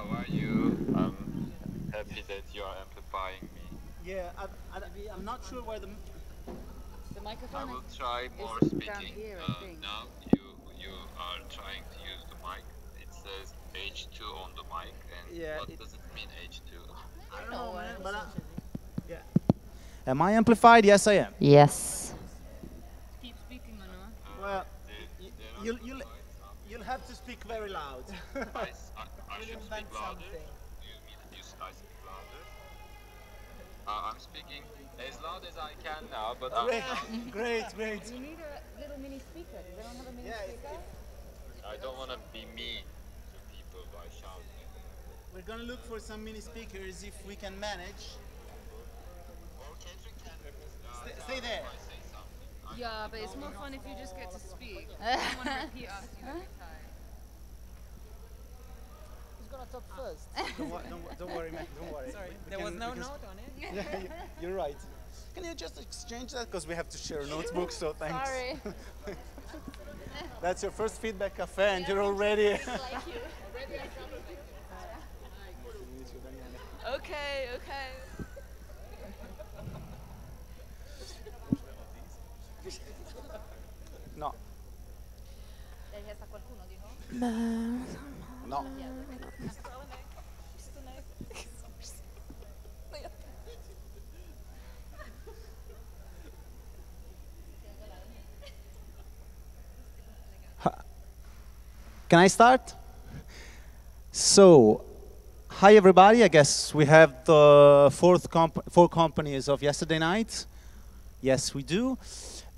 how are you? I'm happy that you are amplifying me. Yeah, I'm not sure where the I will try more speaking. Now you are trying to use the mic. It says H2 on the mic, and yeah. what does it mean H2? I don't know, man, but yeah. Am I amplified? Yes, I am. Yes. Keep speaking, Manu. Well, There are some lights up. you'll have to speak very loud. I should speak louder. You mean I speak louder? I'm speaking as loud as I can now, but I'm not. Great, great. You need a little mini speaker. They don't have a mini speaker? I don't want to be mean to people by shouting. We're gonna look for some mini speakers if we can manage. Stay there. Yeah, but it's more fun if you just get to speak. I don't want to repeat after you every time. Who's gonna talk first? Don't worry, man. Don't worry. Sorry, there was no note on it. Yeah, you're right. Can you just exchange that? Because we have to share a notebook, so thanks. Sorry. That's your first feedback cafe, and you're already. Okay, okay. No. No. Can I start? So, hi everybody. I guess we have the four companies of yesterday night. Yes, we do.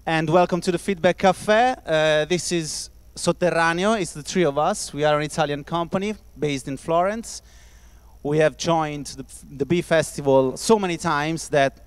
And welcome to the Feedback Cafe. This is Sotterraneo. It's the three of us. We are an Italian company based in Florence. We have joined the Bee Festival so many times that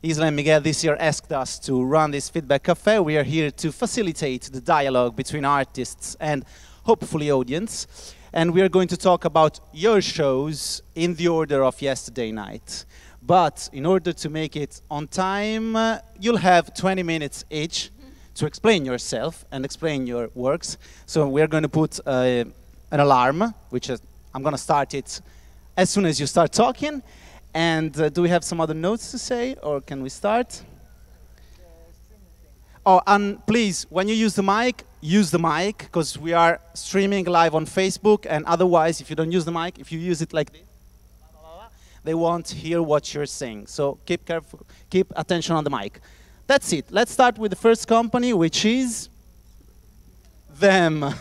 Isla and Miguel this year asked us to run this Feedback Cafe. We are here to facilitate the dialogue between artists and hopefully audience. And we are going to talk about your shows in the order of yesterday night. But in order to make it on time, you'll have 20 minutes each to explain yourself and explain your works. So we're going to put an alarm, which is, I'm going to start it as soon as you start talking. And do we have some other notes to say, or can we start? Oh, and please, when you use the mic, because we are streaming live on Facebook, and otherwise, if you don't use the mic, if you use it like this, they won't hear what you're saying. So keep careful, keep attention on the mic. That's it. Let's start with the first company, which is them.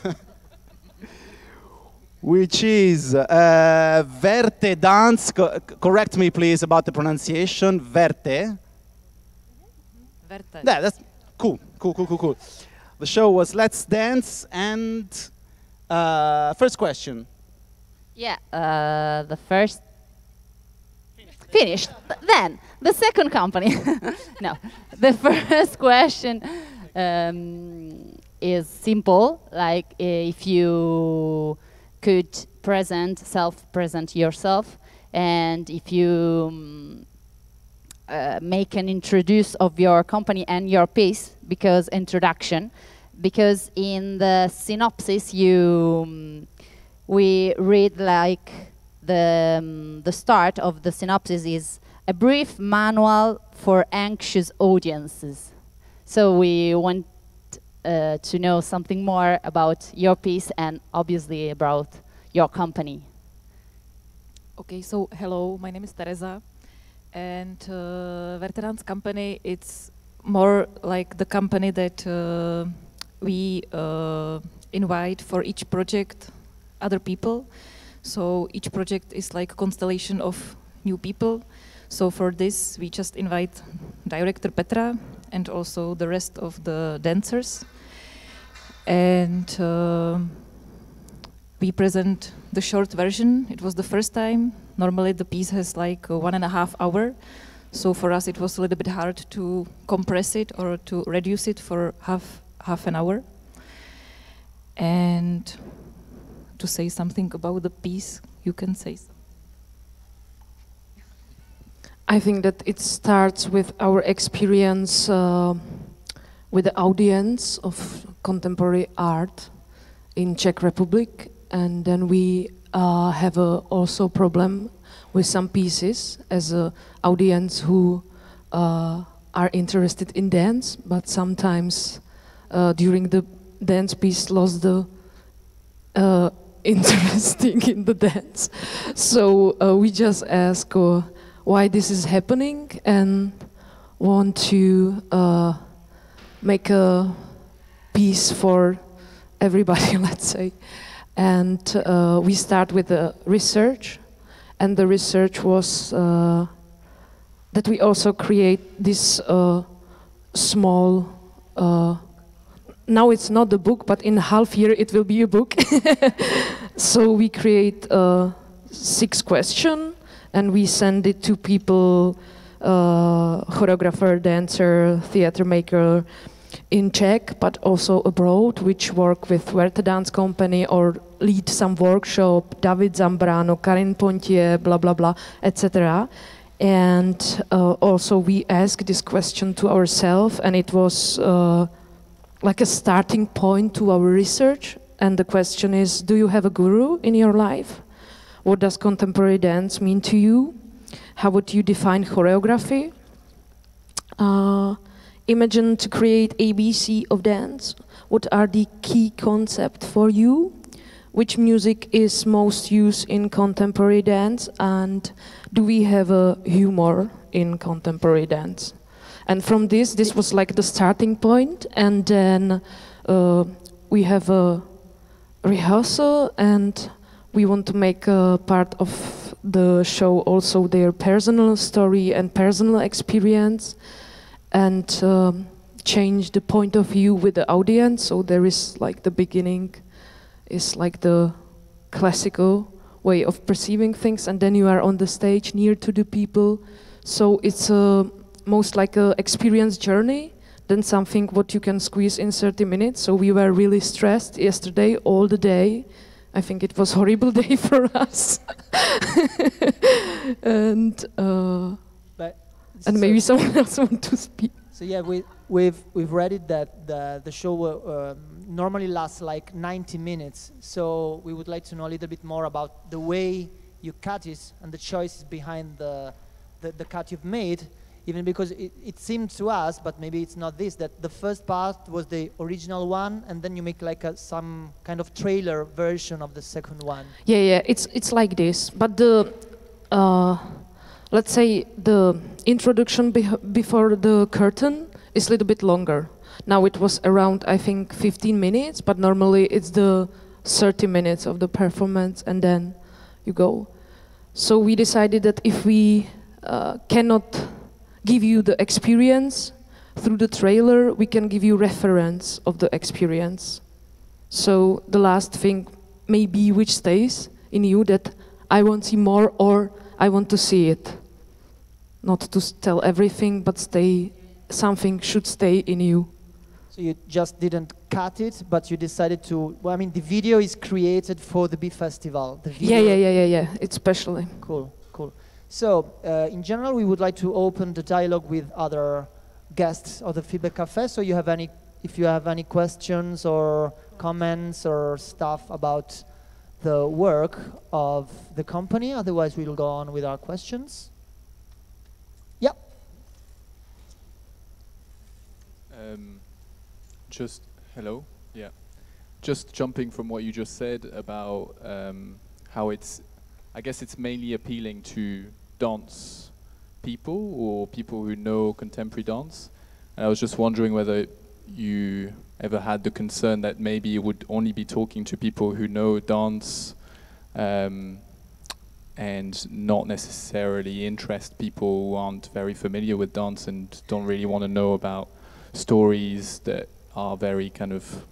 Which is Verte Dance. Correct me, please, about the pronunciation. Verte. Verte. Yeah, that's cool. Cool. The show was Let's Dance, and first question. Yeah, the first finished. Then the second company. No, the first question is simple. Like if you could self-present yourself, and if you make an introduce of your company and your piece, because in the synopsis we read like the start of the synopsis is a brief manual for anxious audiences. So we want to know something more about your piece and obviously about your company. Okay, so hello, my name is Teresa, and Veterans Company, it's more like the company that we invite for each project other people. So each project is like a constellation of new people. So for this, we just invite director Petra and also the rest of the dancers. And we present the short version. It was the first time. Normally the piece has like 1.5 hours. So for us it was a little bit hard to compress it or to reduce it for half an hour. And to say something about the piece, you can say something. I think that it starts with our experience with the audience of contemporary art in Czech Republic, and then we have also problem with some pieces as an audience who are interested in dance, but sometimes during the dance piece lost the interesting in the dance. So we just ask why this is happening and want to make a piece for everybody, let's say. And we start with the research, and the research was that we also create this small, now it's not a book, but in half year it will be a book. So we create 6 questions and we send it to people, choreographer, dancer, theater maker in Czech, but also abroad, which work with Verte Dance Company or lead some workshop, David Zambrano, Karin Pontier, blah, blah, blah, etc. And also we ask this question to ourselves, and it was like a starting point to our research. And the question is, do you have a guru in your life? What does contemporary dance mean to you? How would you define choreography? Imagine to create ABC of dance. What are the key concepts for you? Which music is most used in contemporary dance? And do we have a humor in contemporary dance? And from this was like the starting point. And then we have a rehearsal, and we want to make a part of the show also their personal story and personal experience, and change the point of view with the audience. So there is like the beginning is like the classical way of perceiving things, and then you are on the stage near to the people. So it's most like a experience journey than something what you can squeeze in 30 minutes. So we were really stressed yesterday all the day. I think it was a horrible day for us. And maybe someone else want to speak. So yeah, we've read it that the show normally lasts like 90 minutes. So we would like to know a little bit more about the way you cut it and the choices behind the cut you've made. Even because it seemed to us, but maybe it's not this, that the first part was the original one, and then you make like some kind of trailer version of the second one. Yeah, it's like this. But the let's say the introduction before the curtain is a little bit longer. Now it was around, I think, 15 minutes, but normally it's the 30 minutes of the performance, and then you go. So we decided that if we cannot give you the experience through the trailer, we can give you reference of the experience. So the last thing maybe which stays in you, that I want to see more or I want to see it. Not to tell everything, but something should stay in you. So you just didn't cut it, but you decided to, well, I mean, the video is created for the B Festival. The video. Yeah, it's specially. Cool. So, in general, we would like to open the dialogue with other guests of the Feedback Cafe. So, if you have any questions or comments or stuff about the work of the company, otherwise we'll go on with our questions. Yeah. Hello. Yeah. Just jumping from what you just said about how I guess it's mainly appealing to dance people or people who know contemporary dance. And I was just wondering whether you ever had the concern that maybe you would only be talking to people who know dance and not necessarily interest people who aren't very familiar with dance and don't really want to know about stories that are very kind of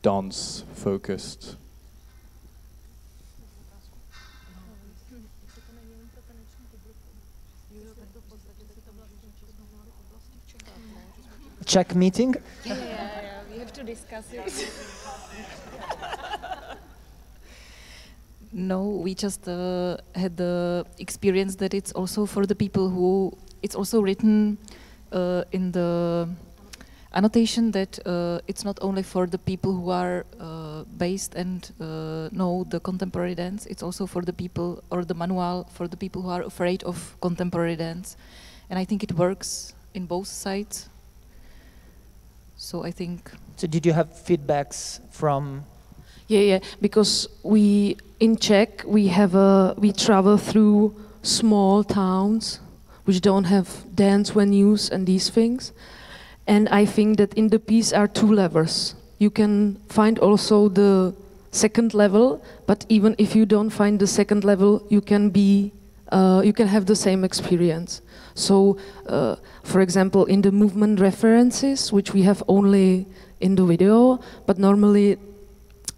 dance focused. Czech meeting? Yeah, we have to discuss it. No, we just had the experience that it's also for the people who, it's also written in the annotation that it's not only for the people who are based and know the contemporary dance. It's also for the people, or the manual for the people who are afraid of contemporary dance. And I think it works in both sides. So I think... So did you have feedbacks from... Yeah, because we, in Czech, we travel through small towns which don't have dance venues and these things. And I think that in the piece are two levels. You can find also the second level, but even if you don't find the second level, you can have the same experience. So, for example, in the movement references, which we have only in the video, but normally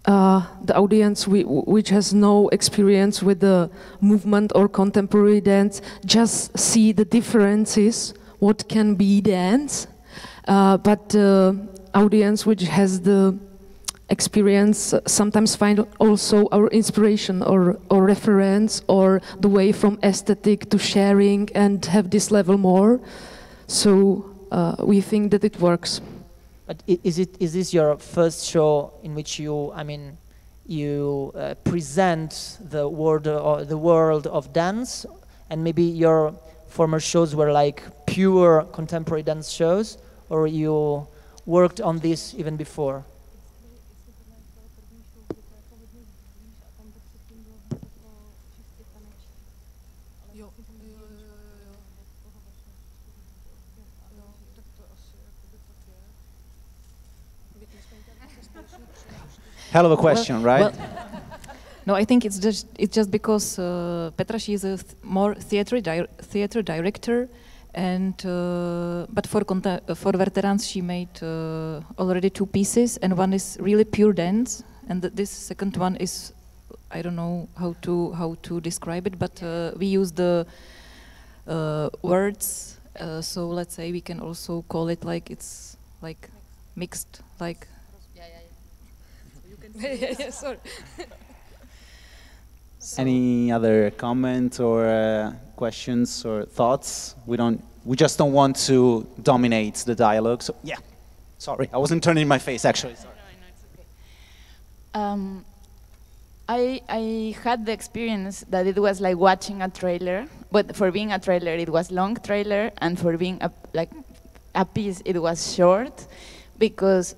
the audience which has no experience with the movement or contemporary dance just see the differences, what can be dance, but the audience which has the experience sometimes find also our inspiration or reference or the way from aesthetic to sharing and have this level more. So we think that it works. But is this your first show in which you, present the world of dance, and maybe your former shows were like pure contemporary dance shows, or you worked on this even before? Hell of a question, right? Well, no, I think it's just because Petra, she is a more theater director, and but for Veterans she made already 2 pieces, and one is really pure dance, and this second one is, I don't know how to describe it, but we use the words, so let's say we can also call it like it's like mixed, like. Yeah, sorry. Any other comment or questions or thoughts? We just don't want to dominate the dialogue. So yeah, sorry, I wasn't turning my face actually. Sorry. No, it's okay. I had the experience that it was like watching a trailer, but for being a trailer, it was long trailer, and for being a piece, it was short. Because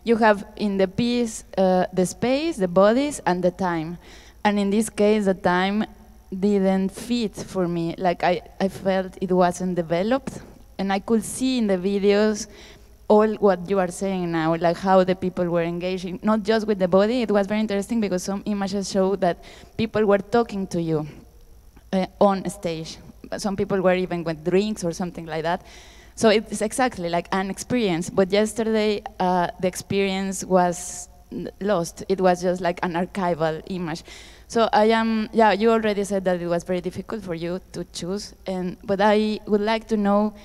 you have in the piece the space, the bodies, and the time. And in this case, the time didn't fit for me. Like I felt it wasn't developed. And I could see in the videos all what you are saying now, like how the people were engaging, not just with the body. It was very interesting because some images show that people were talking to you on stage. Some people were even with drinks or something like that. So it's exactly like an experience, but yesterday the experience was lost. It was just like an archival image. So you already said that it was very difficult for you to choose, but I would like to know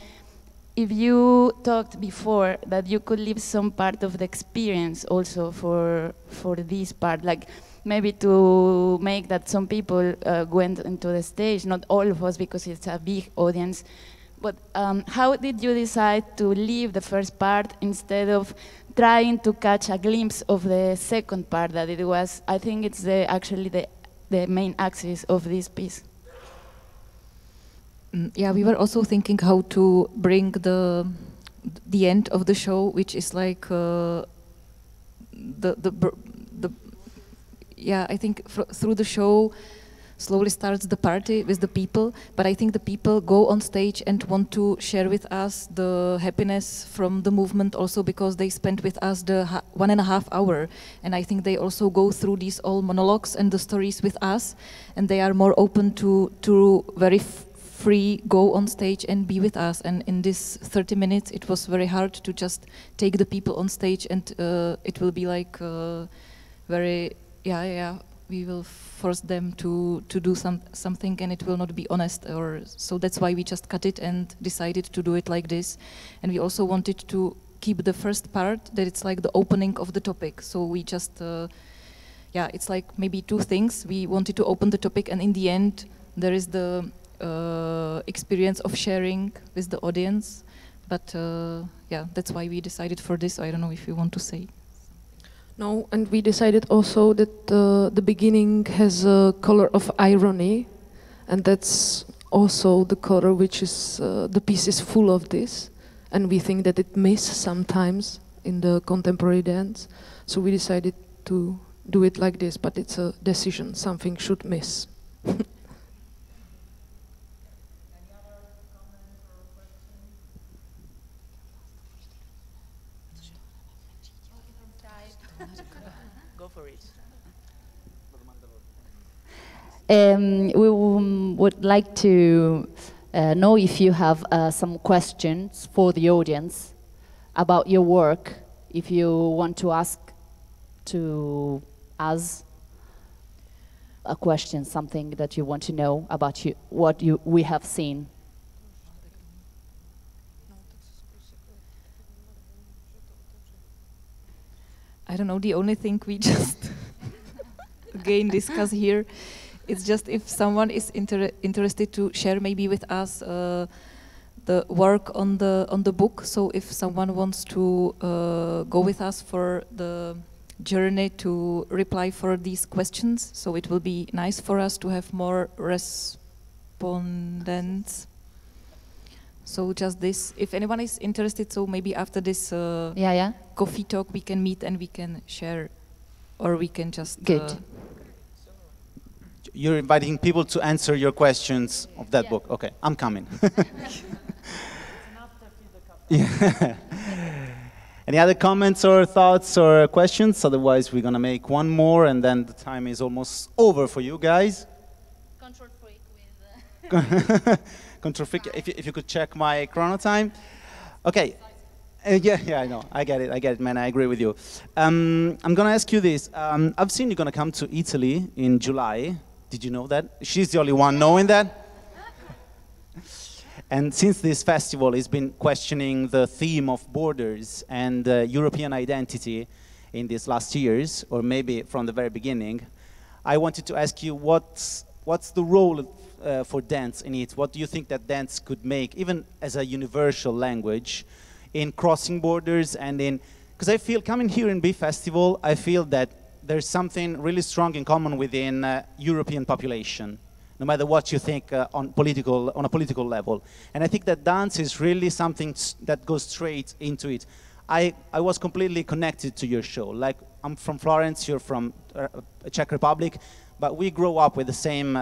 if you talked before that you could leave some part of the experience also for this part, like maybe to make that some people went into the stage, not all of us because it's a big audience. But how did you decide to leave the first part instead of trying to catch a glimpse of the second part that it was? I think it's actually the main axis of this piece. Yeah, we were also thinking how to bring the end of the show, which is like I think through the show slowly starts the party with the people, but I think the people go on stage and want to share with us the happiness from the movement also because they spent with us the 1.5 hours, and I think they also go through these all monologues and the stories with us, and they are more open to very free go on stage and be with us. And in this 30 minutes it was very hard to just take the people on stage, and it will be like very we will force them to do something, and it will not be honest, or so that's why we just cut it and decided to do it like this. And we also wanted to keep the first part that it's like the opening of the topic, so we just it's like maybe 2 things. We wanted to open the topic, and in the end there is the experience of sharing with the audience, but that's why we decided for this. I don't know if you want to say. No, and we decided also that the beginning has a color of irony, and that's also the color which is, the piece is full of this, and we think that it misses sometimes in the contemporary dance, so we decided to do it like this, but it's a decision, something should miss. Go for it. We would like to know if you have some questions for the audience about your work, if you want to ask to us a question, something that you want to know about we have seen. I don't know, the only thing we just again discuss here is just if someone is interested to share maybe with us the work on the book. So if someone wants to go with us for the journey to reply for these questions, so it will be nice for us to have more respondents. So just this, if anyone is interested, so maybe after this coffee talk we can meet and we can share, or we can just... Good. You're inviting people to answer your questions of that book. Okay, I'm coming. Yeah. Any other comments or thoughts or questions? Otherwise, we're gonna make one more, and then the time is almost over for you guys. Control freak with. Control freak. If you could check my chrono time. Okay. Yeah, I know. I get it, man. I agree with you. I'm gonna ask you this. I've seen you're gonna come to Italy in July. Did you know that? She's the only one knowing that. And since this festival has been questioning the theme of borders and European identity in these last years, or maybe from the very beginning, I wanted to ask you what's the role for dance in it? What do you think that dance could make, even as a universal language, in crossing borders and in... Because I feel, coming here in Bee Festival, I feel that there's something really strong in common within European population, no matter what you think on a political level. And I think that dance is really something that goes straight into it. I was completely connected to your show. Like, I'm from Florence, you're from Czech Republic, but we grow up with the same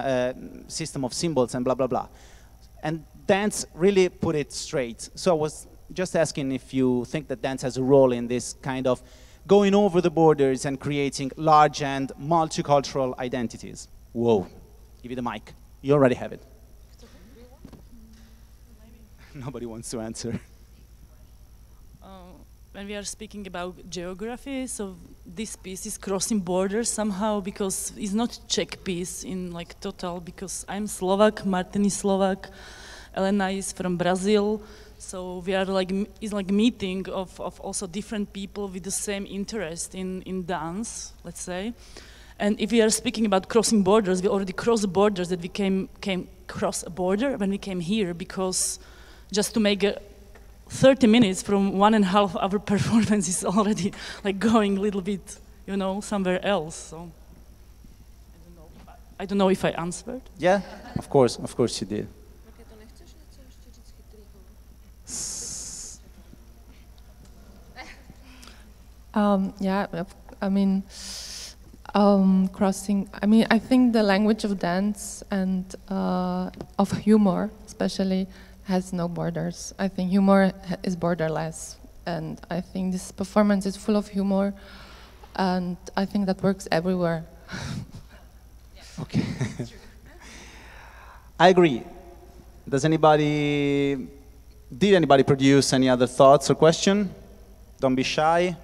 system of symbols and blah, blah, blah. And dance really put it straight. So I was just asking if you think that dance has a role in this kind of going over the borders and creating large and multicultural identities. Whoa. Give you the mic. You already have it. Nobody wants to answer. When we are speaking about geography, so this piece is crossing borders somehow, because it's not Czech piece in like total, because I'm Slovak, Martin is Slovak, Elena is from Brazil, so we are like, it's like meeting of also different people with the same interest in dance, let's say. And if we are speaking about crossing borders, we already crossed the borders that we came cross a border when we came here, because just to make a 30 minutes from 1.5 hour performance is already like going a little bit, you know, somewhere else. So I don't know if I answered. Yeah, of course you did. Yeah, I mean, crossing. I mean, I think the language of dance and of humor, especially, has no borders. I think humor is borderless, and I think this performance is full of humor, and I think that works everywhere. Okay. I agree. Did anybody produce any other thoughts or question? Don't be shy.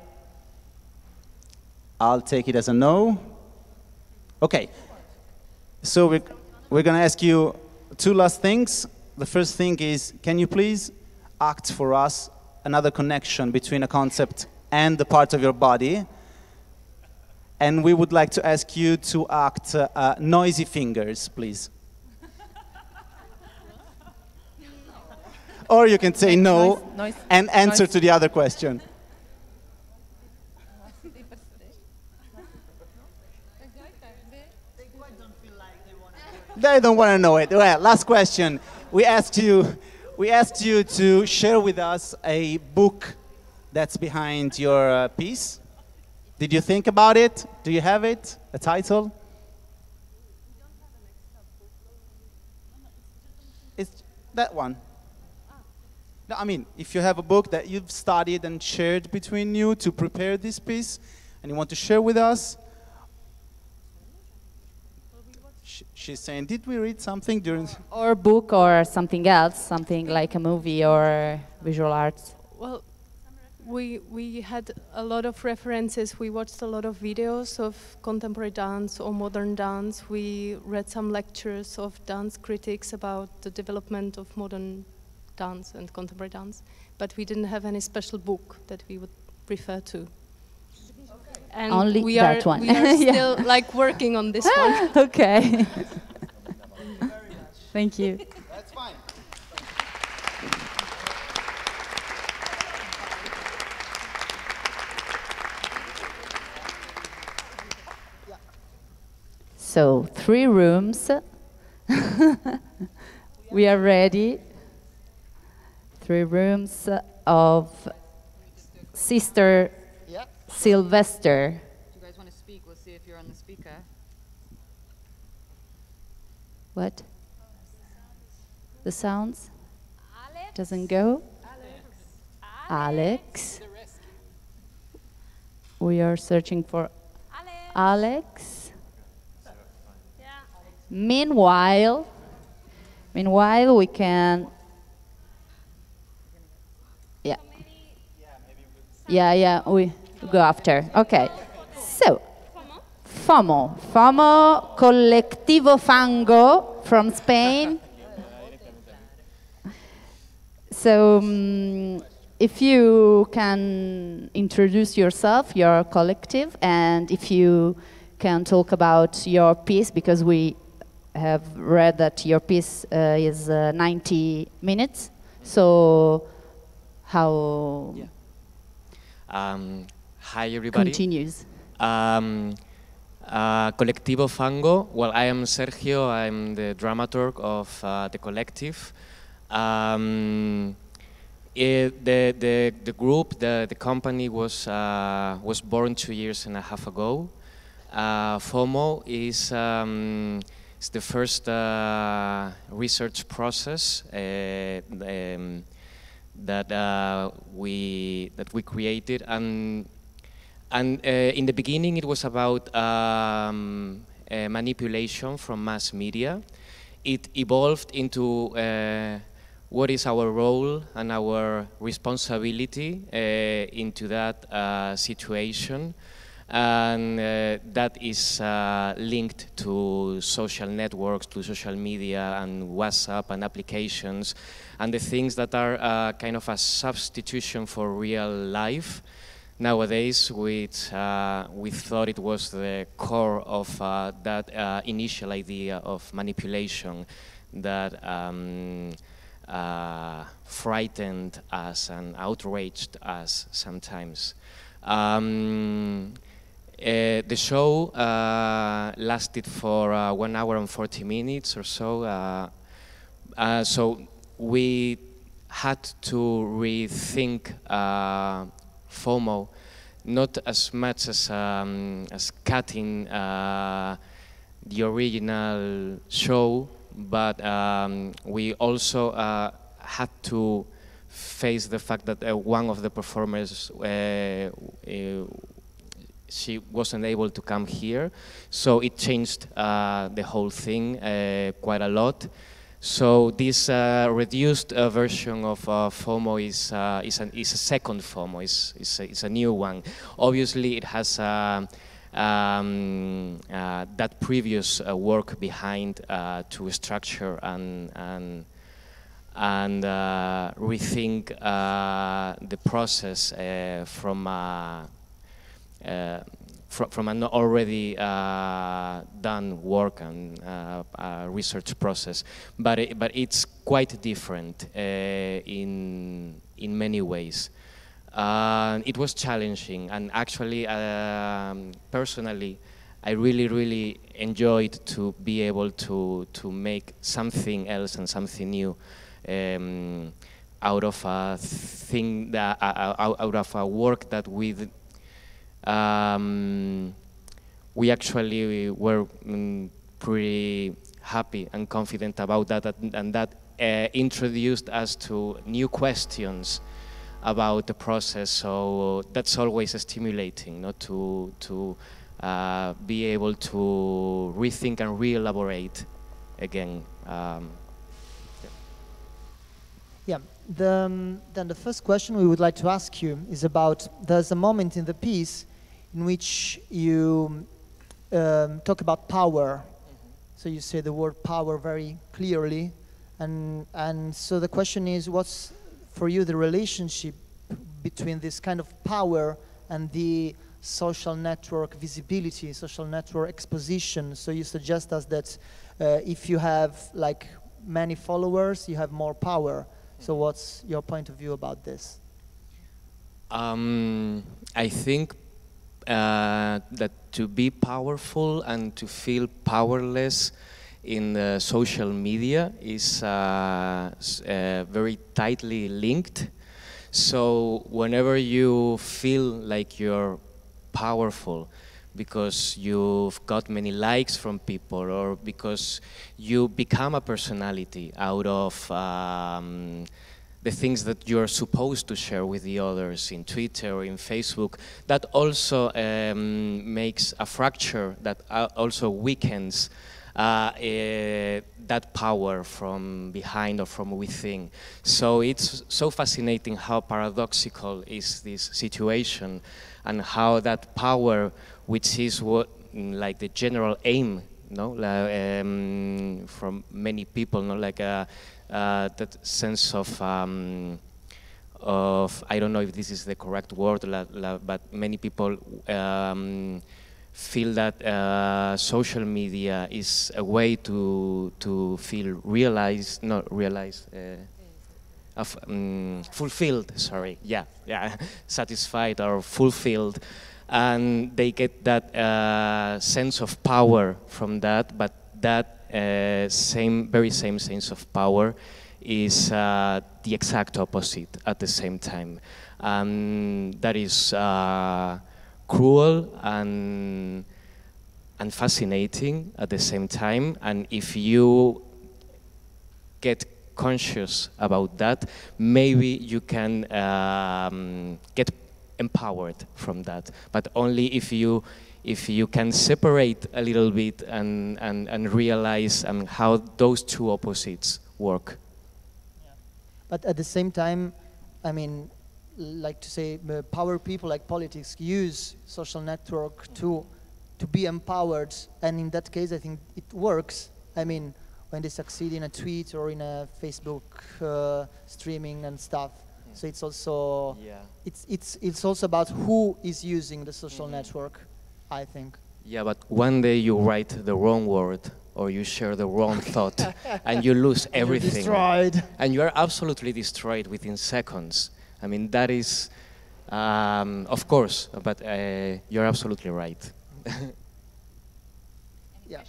I'll take it as a no. Okay. So we're going to ask you two last things. The first thing is, can you please act for us another connection between a concept and the part of your body? And we would like to ask you to act noisy fingers, please. Or you can say no and answer to the other question. They don't want to know it. Well, last question. We asked you to share with us a book that's behind your piece. Did you think about it? Do you have it? A title? It's that one. No, I mean, if you have a book that you've studied and shared between you to prepare this piece, and you want to share with us, she's saying, did we read something during... Or book or something else, something like a movie or visual arts? Well, we had a lot of references. We watched a lot of videos of contemporary dance or modern dance. We read some lectures of dance critics about the development of modern dance and contemporary dance, but we didn't have any special book that we would refer to. And only we that one. We are still like working on this one. Okay. Thank you. That's fine. So 3 rooms. We are ready. 3 rooms of Sister Sylvester. Do you guys want to speak? We'll see if you're on the speaker. What? The sounds? Doesn't go? Alex. We are searching for Alex. Meanwhile, we can... Yeah, we go after. Okay. So, FOMO, Colectivo Fango from Spain. So, if you can introduce yourself, your collective, and if you can talk about your piece, because we have read that your piece is 90 minutes. So, how... Yeah. Hi everybody. Continues. Colectivo Fango. Well, I am Sergio. I'm the dramaturg of the collective. The group, the company was born 2.5 years ago. FOMO is the first research process that we created, and in the beginning it was about manipulation from mass media. It evolved into what is our role and our responsibility into that situation, and that is linked to social networks, to social media and WhatsApp and applications, and the things that are kind of a substitution for real life. Nowadays, we thought it was the core of that initial idea of manipulation that frightened us and outraged us sometimes. The show lasted for 1 hour and 40 minutes or so. So we had to rethink FOMO, not as much as cutting the original show, but we also had to face the fact that one of the performers she wasn't able to come here, so it changed the whole thing quite a lot. So this reduced version of FOMO is a second FOMO. It's a new one. Obviously, it has that previous work behind to structure and rethink the process from an already done work and research process, but it's quite different in many ways. It was challenging, and actually, personally, I really, really enjoyed to be able to make something else and something new out of a thing that out of a work that we actually were pretty happy and confident about that, and that introduced us to new questions about the process. So that's always stimulating, not to be able to rethink and re-elaborate again. Yeah. Then the first question we would like to ask you is about, there's a moment in the piece in which you talk about power. So you say the word power very clearly, and so the question is, what's for you the relationship between this kind of power and the social network visibility, social network exposition? So you suggest us that if you have like many followers, you have more power. So what's your point of view about this? I think that to be powerful and to feel powerless in social media is very tightly linked. So whenever you feel like you're powerful because you've got many likes from people, or because you become a personality out of the things that you're supposed to share with the others in Twitter or in Facebook, that also makes a fracture that also weakens that power from behind or from within. So it's so fascinating how paradoxical is this situation, and how that power, which is what like the general aim, no, from many people, no, like that sense of I don't know if this is the correct word, but many people feel that social media is a way to feel realized, not realized, fulfilled. Sorry, yeah, satisfied or fulfilled, and they get that sense of power from that. But that very same sense of power is the exact opposite at the same time. That is cruel and fascinating at the same time. And if you get conscious about that, maybe you can get empowered from that. But only if you can separate a little bit and realize how those two opposites work. Yeah. But at the same time, I mean, like to say, power people like politics use social network to be empowered, and in that case, I think it works. I mean, when they succeed in a tweet or in a Facebook streaming and stuff. So it's also it's also about who is using the social network, I think. Yeah, but one day you write the wrong word or you share the wrong thought and you lose everything. You're destroyed. And you are absolutely destroyed within seconds. I mean, that is, of course, but you're absolutely right. Yeah.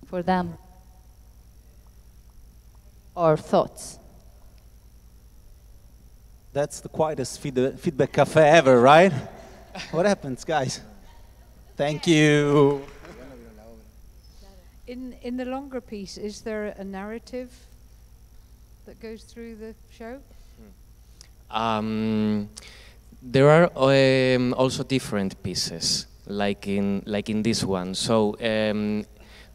For them, or thoughts? That's the quietest feedback cafe ever, right? What happens, guys? Thank you. In the longer piece, is there a narrative that goes through the show? There are also different pieces, like in this one. So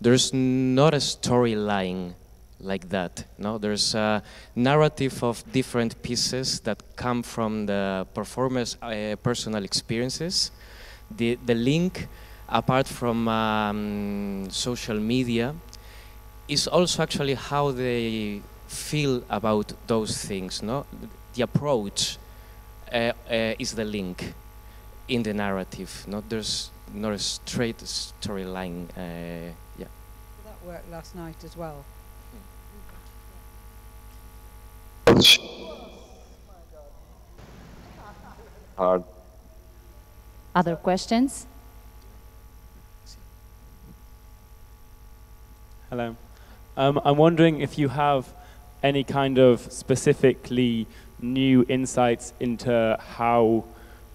there's not a storyline like that. No, there's a narrative of different pieces that come from the performer's personal experiences. The link, apart from social media, is also actually how they feel about those things. No, the approach is the link in the narrative. No, there's not a straight storyline. Yeah. That worked last night as well. Other questions? Hello. I'm wondering if you have any kind of specifically new insights into how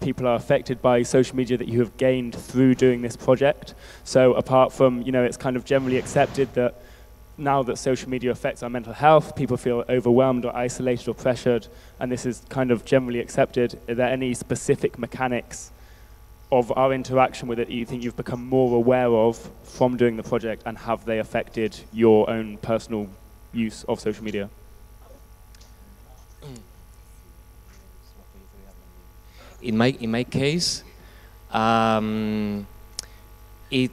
people are affected by social media that you have gained through doing this project. So apart from, it's kind of generally accepted that now that social media affects our mental health, people feel overwhelmed or isolated or pressured, and this is kind of generally accepted. Are there any specific mechanics of our interaction with it that you think you've become more aware of from doing the project, and have they affected your own personal use of social media? In my case, it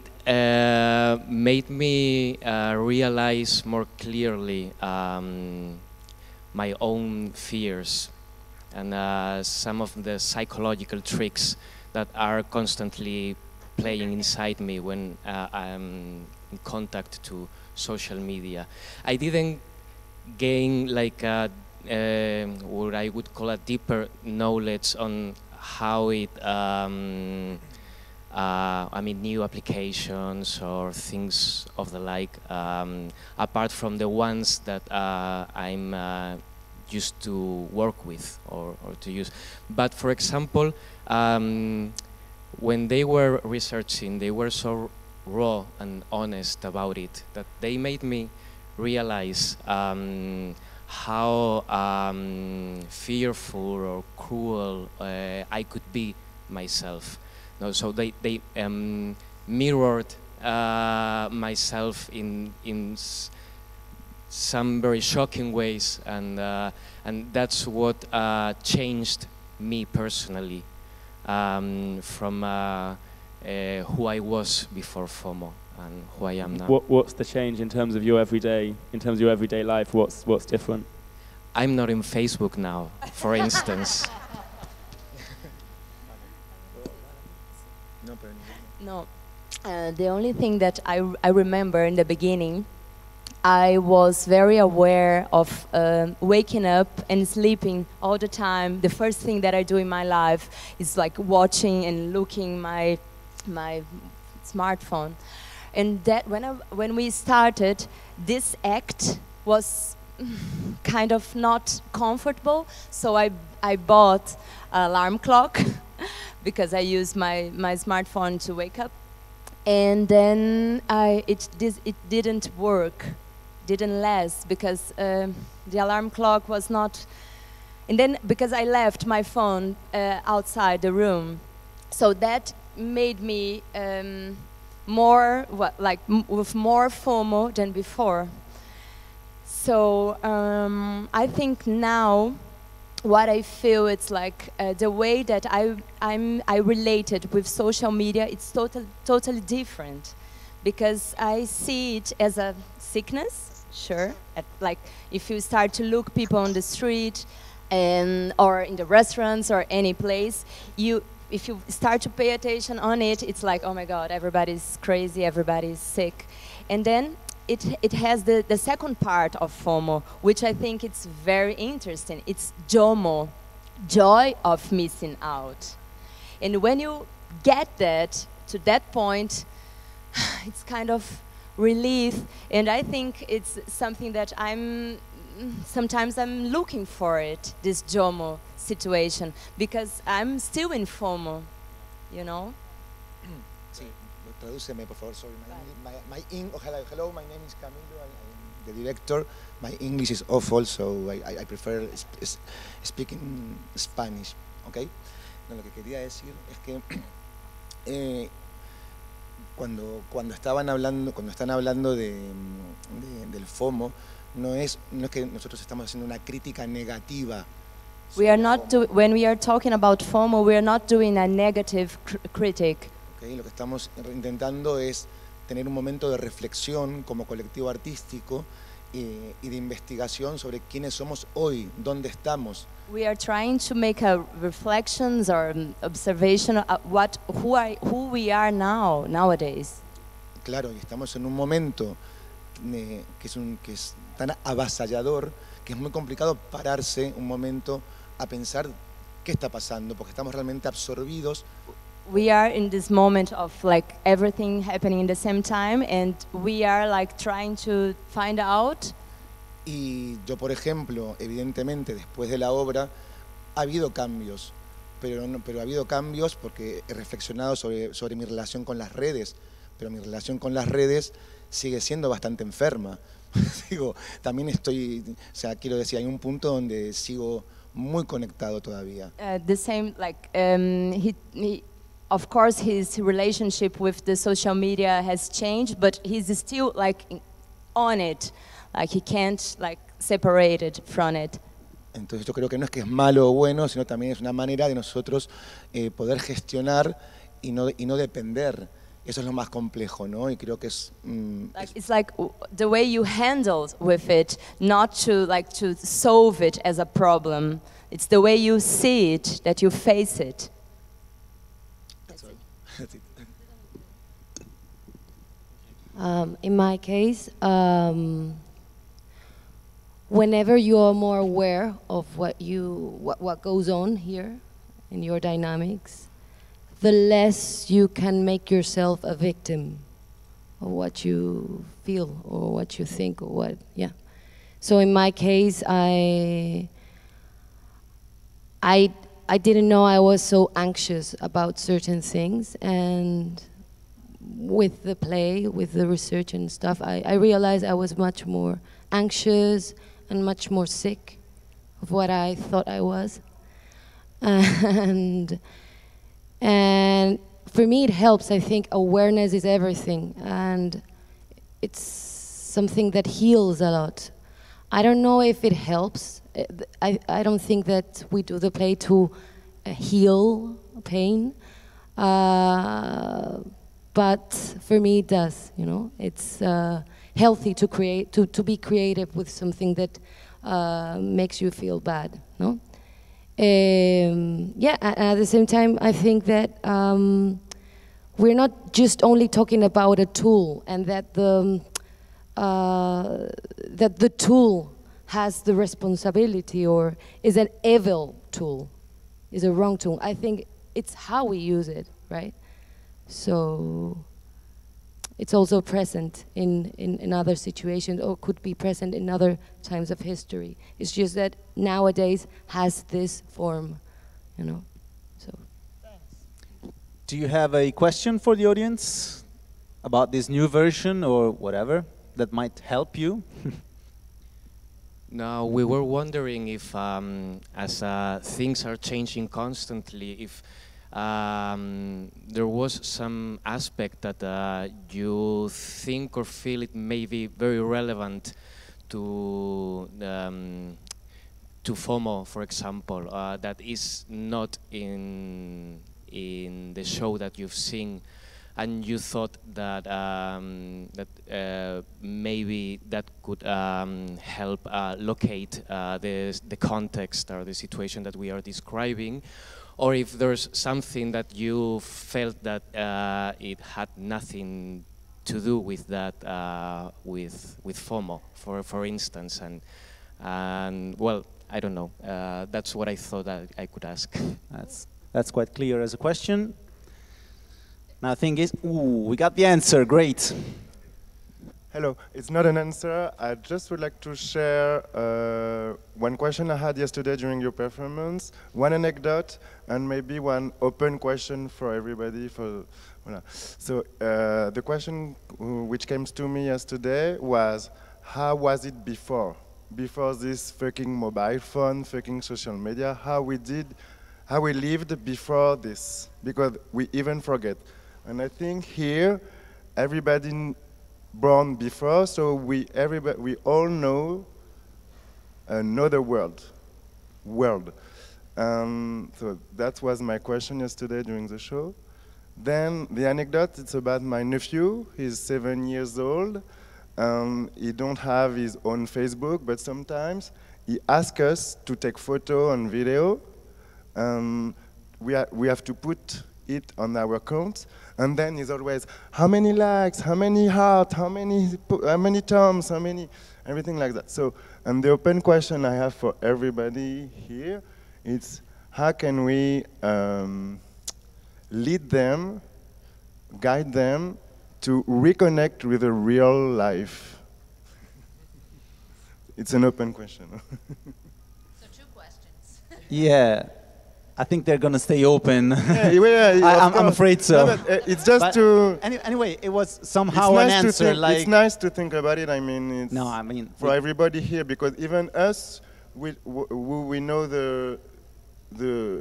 made me realize more clearly my own fears and some of the psychological tricks that are constantly playing inside me when I'm in contact to social media. I didn't gain like what I would call a deeper knowledge on how it, I mean, new applications or things of the like, apart from the ones that I'm used to work with or to use. But for example, when they were researching, they were so raw and honest about it that they made me realize how fearful or cruel I could be myself. No, so they mirrored myself in some very shocking ways, and that's what changed me personally from who I was before FOMO and who I am now. What's the change in terms of your everyday life? What's different? I'm not in Facebook now, for instance. No, the only thing that I remember in the beginning, I was very aware of waking up and sleeping all the time. The first thing that I do in my life is like watching and looking my smartphone. And that when we started, this act was kind of not comfortable, so I bought an alarm clock because I use my smartphone to wake up, and then it didn't work, didn't last, because the alarm clock was not, and then because I left my phone outside the room, so that made me more with more FOMO than before. So I think now what I feel, it's like the way that I related with social media, it's totally different, because I see it as a sickness, sure. Like if you start to look people on the street or in the restaurants or any place, if you start to pay attention on it, it's like, oh my God, everybody's crazy, everybody's sick. And then it has the second part of FOMO, which I think it's very interesting. It's JOMO, joy of missing out. And when you get that, to that point, it's kind of relief. And I think it's something that sometimes I'm looking for it, this JOMO situation, because I'm still in FOMO, you know? Tradúceme, por favor. Sorry, hello, my name is Camilo. I'm the director. My English is awful, so I prefer speaking Spanish. Okay. No, lo que quería decir es que cuando están hablando del FOMO, no es que nosotros estamos haciendo una crítica negativa. When we are talking about FOMO, we are not doing a negative critic. Lo que estamos intentando es tener un momento de reflexión como colectivo artístico y de investigación sobre quiénes somos hoy, dónde estamos. We are trying to make a reflections or observation of who we are nowadays. Claro, y estamos en un momento que es tan avasallador que es muy complicado pararse un momento a pensar qué está pasando, porque estamos realmente absorbidos we are in this moment of like everything happening in the same time, and we are like trying to find out. Y yo, por ejemplo, evidentemente, después de la obra, ha habido cambios, pero ha habido cambios porque he reflexionado sobre mi relación con las redes, pero mi relación con las redes sigue siendo bastante enferma. Digo, también estoy, o sea, quiero decir, hay un punto donde sigo muy conectado todavía. The same, like, of course, his relationship with the social media has changed, but he's still like on it. Like he can't like separate it from it. Entonces yo creo que no es que es malo o bueno, sino también es una manera de nosotros poder gestionar y no depender. Eso es lo más complejo, ¿no? Y creo que es... it's like the way you handle with it, not to solve it as a problem. It's the way you see it, that you face it. That's it. In my case, whenever you are more aware of what goes on here in your dynamics, the less you can make yourself a victim of what you feel or what you think or what, yeah. So in my case, I didn't know I was so anxious about certain things, and with the play, with the research and stuff, I realized I was much more anxious and much more sick of what I thought I was. And for me it helps. I think awareness is everything, and it's something that heals a lot. I don't know if it helps. I don't think that we do the play to heal pain, but for me it does, you know. It's healthy to create, to be creative with something that makes you feel bad, no? Yeah, at the same time, I think that we're not just only talking about a tool, and that the tool has the responsibility or is an evil tool, is a wrong tool. I think it's how we use it, right? So it's also present in other situations, or could be present in other times of history. It's just that nowadays has this form, you know. So. Do you have a question for the audience about this new version or whatever that might help you? No, we were wondering if, as things are changing constantly, if there was some aspect that you think or feel it may be very relevant to FOMO, for example, that is not in the show that you've seen, and you thought that maybe that could help locate the context or the situation that we are describing, or if there's something that you felt that it had nothing to do with that, with FOMO, for instance, and well, I don't know. That's what I thought that I could ask. That's quite clear as a question. Now the thing is, we got the answer. Great. Hello, it's not an answer. I just would like to share one question I had yesterday during your performance, one anecdote, and maybe one open question for everybody. So the question which came to me yesterday was, how was it before this fucking mobile phone, fucking social media, how we lived before this, because we even forget. And I think here, everybody born before, so we all know another world. So that was my question yesterday during the show. Then the anecdote, it's about my nephew. He's 7 years old. He don't have his own Facebook, but sometimes he asks us to take photo and video. We have to put it on our account, and then he's always, how many likes, how many hearts, how many thumbs, how many, everything like that. So, and the open question I have for everybody here, it's how can we lead them, guide them to reconnect with the real life? It's an open question. So 2 questions. Yeah. I think they're gonna stay open. Yeah, I'm afraid so. No, but, it's just but to. Anyway, it was somehow an answer. It's nice to think about it. I mean, it's no, I mean for everybody here, because even us, we know the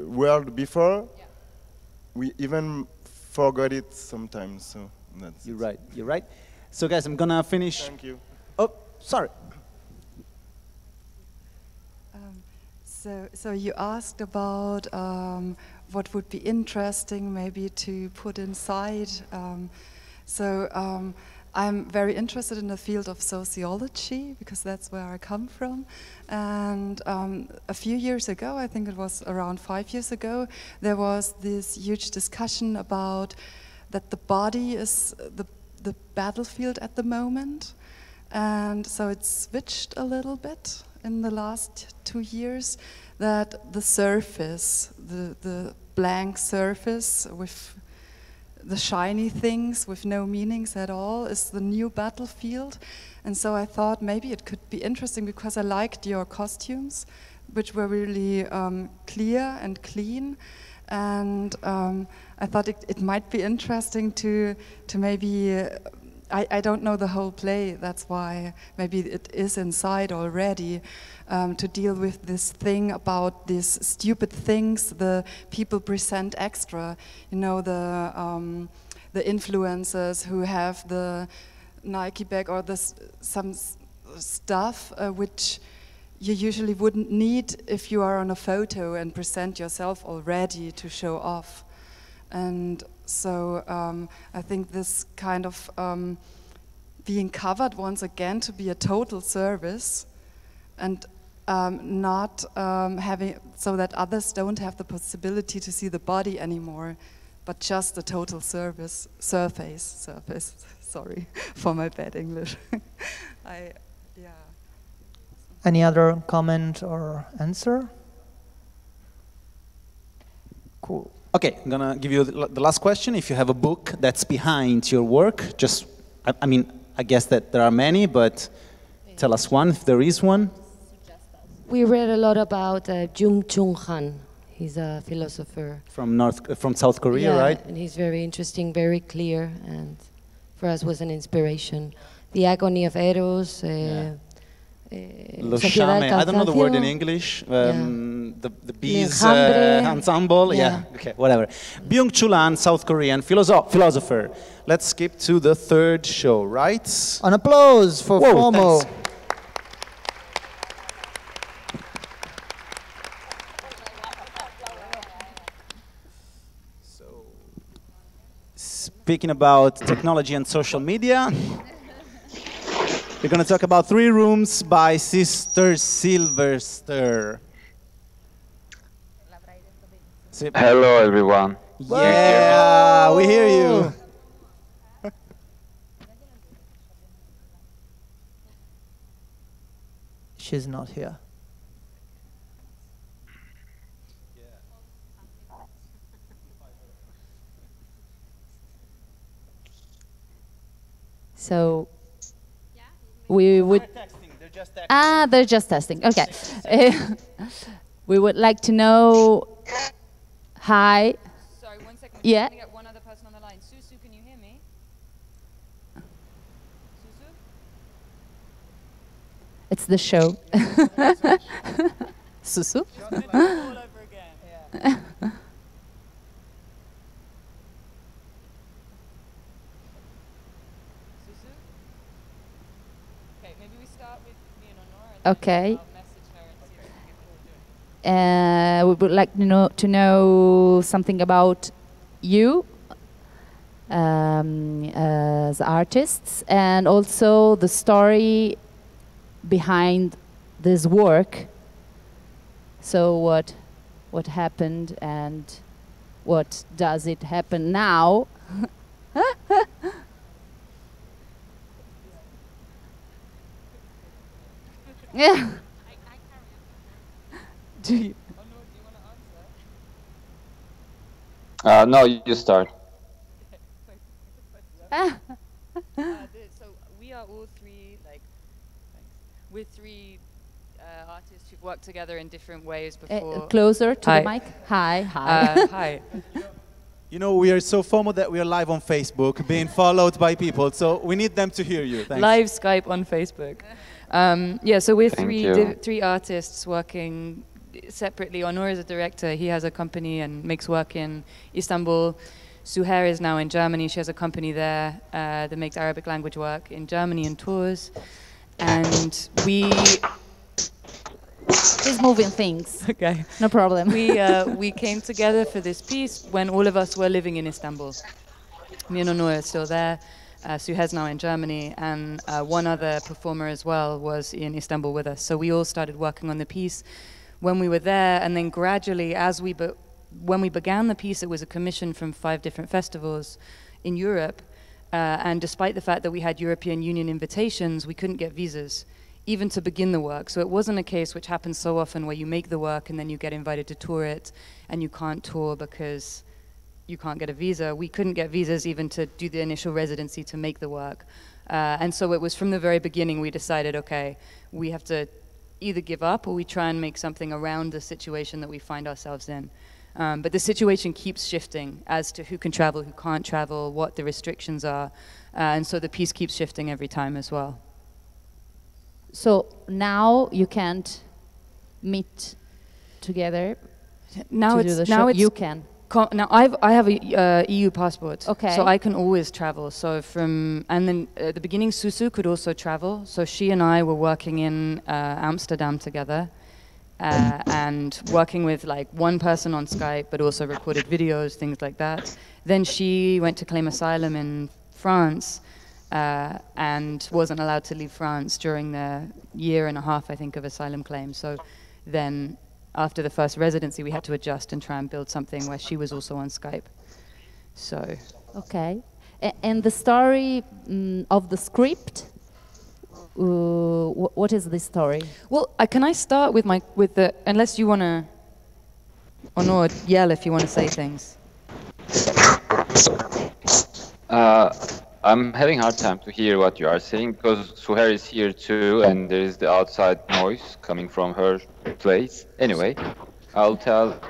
world before, we even forgot it sometimes. So that's. You're right. You're right. So guys, I'm gonna finish. Thank you. Oh, sorry. So you asked about what would be interesting maybe to put inside. I'm very interested in the field of sociology because that's where I come from. And a few years ago, I think it was around 5 years ago, there was this huge discussion about that the body is the battlefield at the moment. And so it switched a little bit in the last 2 years, that the surface, the blank surface with the shiny things with no meanings at all is the new battlefield. And so I thought maybe it could be interesting because I liked your costumes, which were really clear and clean. And I thought it might be interesting to maybe I don't know the whole play, that's why maybe it is inside already, to deal with this thing about these stupid things the people present extra. You know, the influencers who have the Nike bag or some stuff which you usually wouldn't need if you are on a photo and present yourself already to show off. And so I think this kind of being covered once again to be a total service and not having, so that others don't have the possibility to see the body anymore, but just the total surface. Sorry for my bad English. Any other comment or answer? Cool. Okay, I'm gonna give you the last question. If you have a book that's behind your work, just, I mean, I guess that there are many, but tell us one if there is one. We read a lot about Jung Han. He's a philosopher from South Korea, right? And he's very interesting, very clear, and for us was an inspiration. The Agony of Eros. Lo Chame, I don't know the word in English. The bees ensemble. Yeah. Okay, whatever. Byung-Chul Han, South Korean philosopher. Let's skip to the third show, right? An applause for FOMO. Thanks. Speaking about technology and social media, we're going to talk about 3 Rooms by Sister Sylvester. Hello, everyone. Yeah, we hear you. She's not here. So we would. They're just testing. Okay. We would like to know. Hi. Sorry, 1 second. Yeah. We're trying to get one other person on the line. Susu, can you hear me? Susu? It's the show. Susu. All over again. Yeah. Okay. We would like to know something about you as artists, and also the story behind this work. So what happened and what does it happen now? Yeah. No, you start. So we are all three, like, we're three artists who've worked together in different ways before. Closer to Hi. the mic. Hi, hi. Hi. You know, we are so FOMO that we are live on Facebook, being followed by people, so we need them to hear you. Thanks. Live Skype on Facebook. Yeah, so we're Thank three you. three artists working separately. Onur is a director. He has a company and makes work in Istanbul. Suher is now in Germany. She has a company there that makes Arabic language work in Germany and tours. And we... He's moving things. Okay. No problem. We came together for this piece when all of us were living in Istanbul. Me and Onur are still there. Suher's now in Germany, and one other performer as well was in Istanbul with us. So we all started working on the piece when we were there, and then gradually, when we began the piece, it was a commission from 5 different festivals in Europe, and despite the fact that we had European Union invitations, we couldn't get visas, even to begin the work. So it wasn't a case which happens so often where you make the work and then you get invited to tour it, and you can't tour because you can't get a visa. We couldn't get visas even to do the initial residency to make the work. And so it was from the very beginning we decided, okay, we have to either give up or we try and make something around the situation that we find ourselves in. But the situation keeps shifting as to who can travel, who can't travel, what the restrictions are. And so the piece keeps shifting every time as well. So now you can't meet together Now to it's do the show? now it's You can. Now I have a EU passport, Okay. so I can always travel. So and then at the beginning, Susu could also travel. So she and I were working in Amsterdam together, and working with like one person on Skype, but also recorded videos, things like that. Then she went to claim asylum in France, and wasn't allowed to leave France during the 1.5 years, I think, of asylum claims. So then, after the first residency, we had to adjust and try and build something where she was also on Skype. So. Okay. And the story of the script, what is the story? Well, can I start with the, unless you want to, Onur, yell if you want to say things. I'm having a hard time to hear what you are saying because Suher is here too, and there is the outside noise coming from her place. Anyway, I'll tell.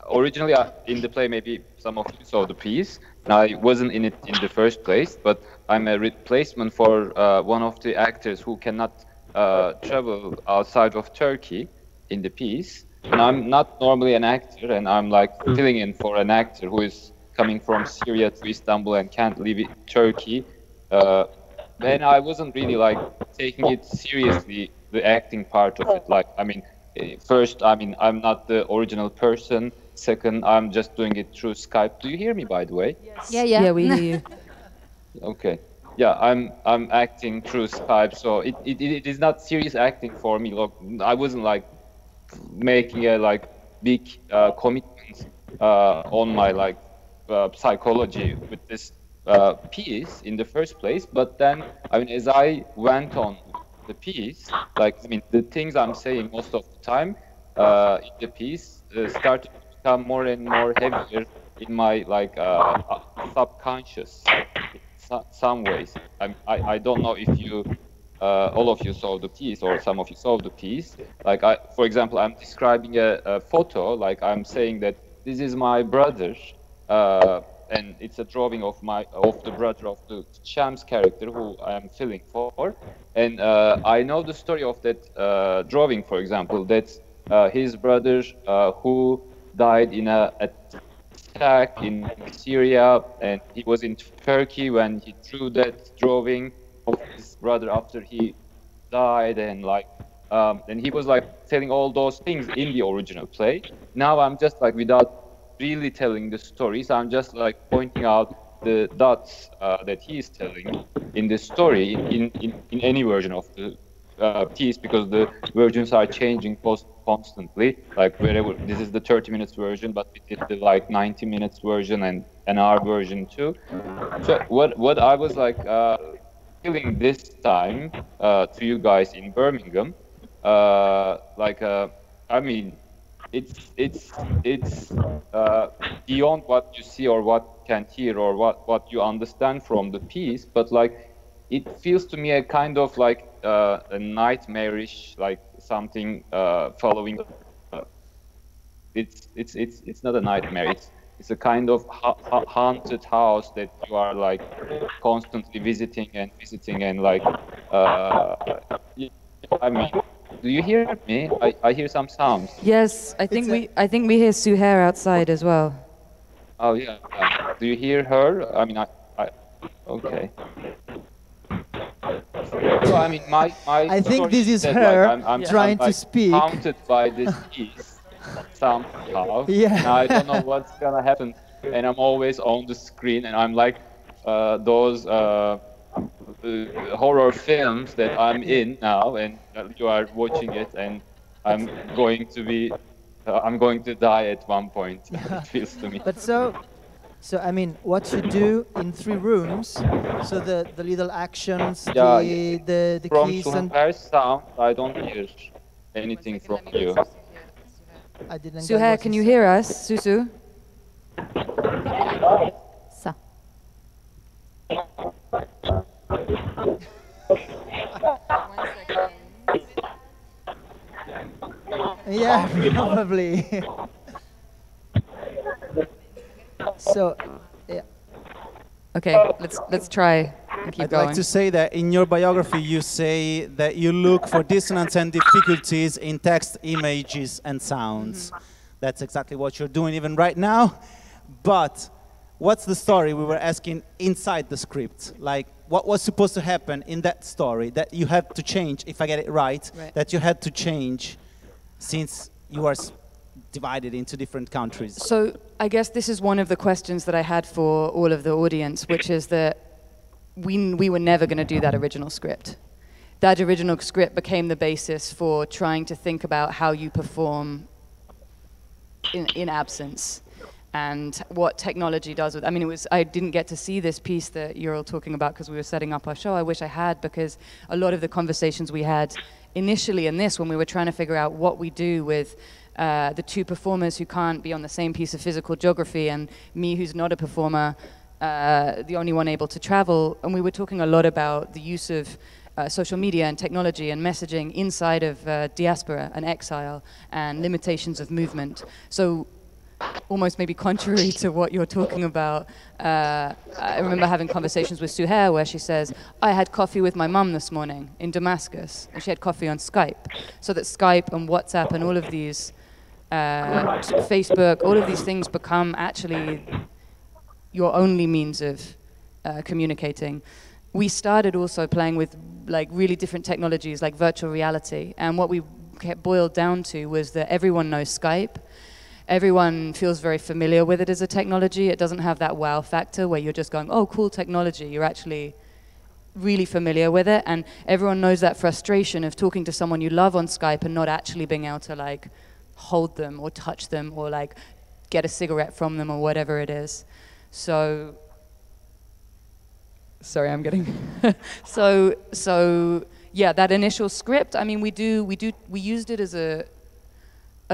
Originally, in the play, maybe some of you saw the piece, and I wasn't in it in the first place, but I'm a replacement for one of the actors who cannot travel outside of Turkey in the piece. And I'm not normally an actor, and I'm like filling in for an actor who is coming from Syria to Istanbul and can't leave Turkey. Then I wasn't really like taking it seriously, the acting part of it. Like, I mean, first, I mean, I'm not the original person. Second, I'm just doing it through Skype. Do you hear me, by the way? Yes. Yeah, we hear you. Okay. Yeah, I'm acting through Skype, so it is not serious acting for me. Look, I wasn't like making a like big commitment on my like psychology with this piece in the first place, but then I mean, as I went on the piece, like I mean, the things I'm saying most of the time in the piece started to become more and more heavier in my like subconscious in some ways. I don't know if you all of you saw the piece or some of you saw the piece. Like for example, I'm describing a photo, like I'm saying that this is my brother. And it's a drawing of the brother of the Shams character who I am filling for. And I know the story of that drawing, for example, that's his brother who died in a attack in Syria, and he was in Turkey when he drew that drawing of his brother after he died, and like and he was like telling all those things in the original play. Now I'm just like, without really telling the stories, I'm just like pointing out the dots that he is telling in the story in any version of the piece, because the versions are changing constantly. Like wherever, this is the 30 minutes version, but we did the like 90 minutes version and an hour version too. So what I was like feeling this time to you guys in Birmingham, I mean, it's beyond what you see or what you can hear or what you understand from the piece, but like it feels to me a kind of like a nightmarish, like something following. It's not a nightmare. It's a kind of haunted house that you are like constantly visiting and like. I mean, do you hear me? I hear some sounds. Yes, I think we hear Suhair outside as well. Oh yeah. Do you hear her? I mean, okay. So I mean, my I think story this is that, her like, I'm trying to like, speak. haunted by this piece somehow. Yeah. And I don't know what's gonna happen, and I'm always on the screen, and I'm like those horror films that I'm in now, and you are watching it, and I'm going to die at one point. It feels to me. But so I mean, what you do in 3 rooms, so the little actions, Yeah, the from keys and Suhair's sound, I don't hear anything from you. I didn't. Suhair, can you hear us, Susu? So. Yeah, probably. So, yeah. Okay, let's try and keep I'd going. like to say that in your biography you say that you look for dissonance and difficulties in text, images, and sounds. That's exactly what you're doing even right now. But what's the story we were asking inside the script? Like, what was supposed to happen in that story that you had to change, if I get it right, that you had to change since you are divided into different countries? So I guess this is one of the questions that I had for all of the audience, which is that we were never going to do that original script. That original script became the basis for trying to think about how you perform in absence and what technology does with. I mean, I didn't get to see this piece that you're all talking about because we were setting up our show. I wish I had, because a lot of the conversations we had initially in this, when we were trying to figure out what we do with the 2 performers who can't be on the same piece of physical geography, and me who's not a performer, the only one able to travel, and we were talking a lot about the use of social media and technology and messaging inside of diaspora and exile and limitations of movement. So almost maybe contrary to what you're talking about, I remember having conversations with Suhair where she says, I had coffee with my mum this morning in Damascus, and she had coffee on Skype. So that Skype and WhatsApp and all of these, Facebook, all of these things become actually your only means of communicating. We started also playing with like really different technologies like virtual reality, and what we kept boiled down to was that everyone knows Skype. Everyone feels very familiar with it as a technology. It doesn't have that wow factor where you're just going, oh, cool technology. You're actually really familiar with it, and everyone knows that frustration of talking to someone you love on Skype and not actually being able to like hold them or touch them or like get a cigarette from them or whatever it is. So, sorry, I'm getting so yeah, that initial script, I mean, we used it as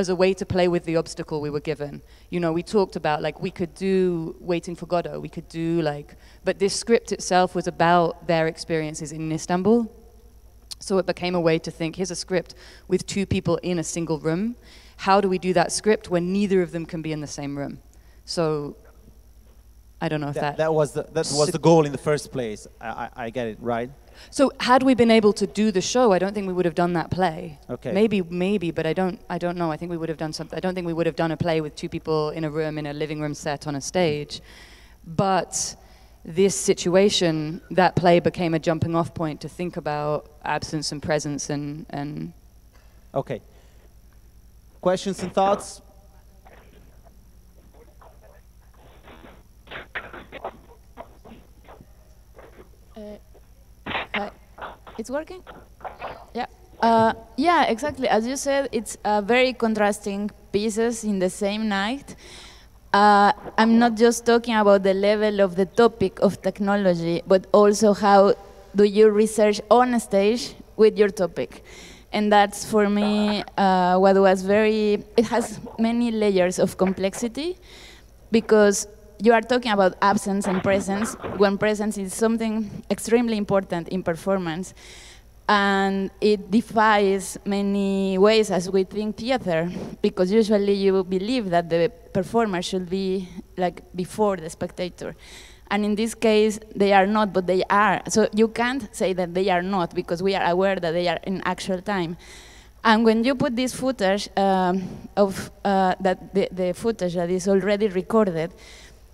a way to play with the obstacle we were given. You know, we talked about like we could do Waiting for Godot, we could do like, but this script itself was about their experiences in Istanbul. So it became a way to think, here's a script with 2 people in a single room. How do we do that script when neither of them can be in the same room? So I don't know if that was the goal in the first place. I get it, right? So had we been able to do the show, I don't think we would have done that play. Okay. Maybe, but I don't know. I think we would have done something. I don't think we would have done a play with 2 people in a room, in a living room set on a stage. But this situation, that play became a jumping off point to think about absence and presence and Okay. Questions and thoughts? It's working? Yeah. Yeah, exactly. As you said, it's very contrasting pieces in the same night. I'm not just talking about the level of the topic of technology, but also how do you research on stage with your topic. And that's for me what was very, it has many layers of complexity, because you are talking about absence and presence, when presence is something extremely important in performance. And it defies many ways as we think theater, because usually you believe that the performer should be like before the spectator. And in this case, they are not, but they are. So you can't say that they are not, because we are aware that they are in actual time. And when you put this footage of the footage that is already recorded,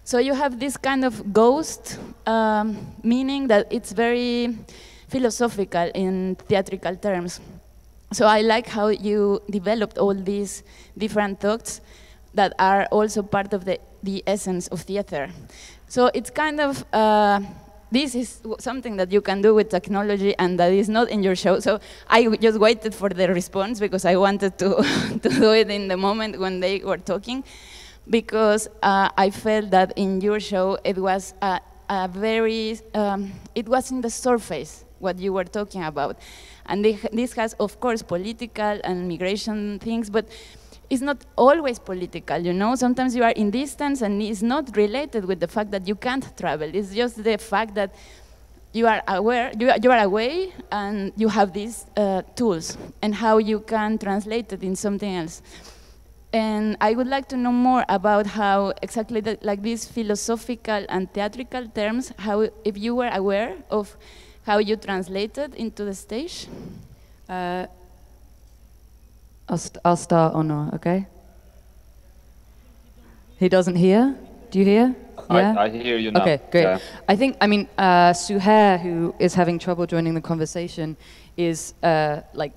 so you have this kind of ghost, meaning that it's very philosophical in theatrical terms. So I like how you developed all these different thoughts that are also part of the essence of theater. So it's kind of, this is something that you can do with technology and that is not in your show. So I just waited for the response because I wanted to, to do it in the moment when they were talking, because I felt that in your show it was a very, it was in the surface what you were talking about. And this has, of course, political and migration things, but it's not always political, you know? Sometimes you are in distance and it's not related with the fact that you can't travel. It's just the fact that you are aware, you are away and you have these tools and how you can translate it in something else. And I would like to know more about how exactly, like these philosophical and theatrical terms, how, if you were aware of how you translated into the stage? I'll start or not, okay? He doesn't hear? Do you hear? Yeah? I hear you now. Okay, great. Yeah. I think, I mean, Suhair, who is having trouble joining the conversation, is like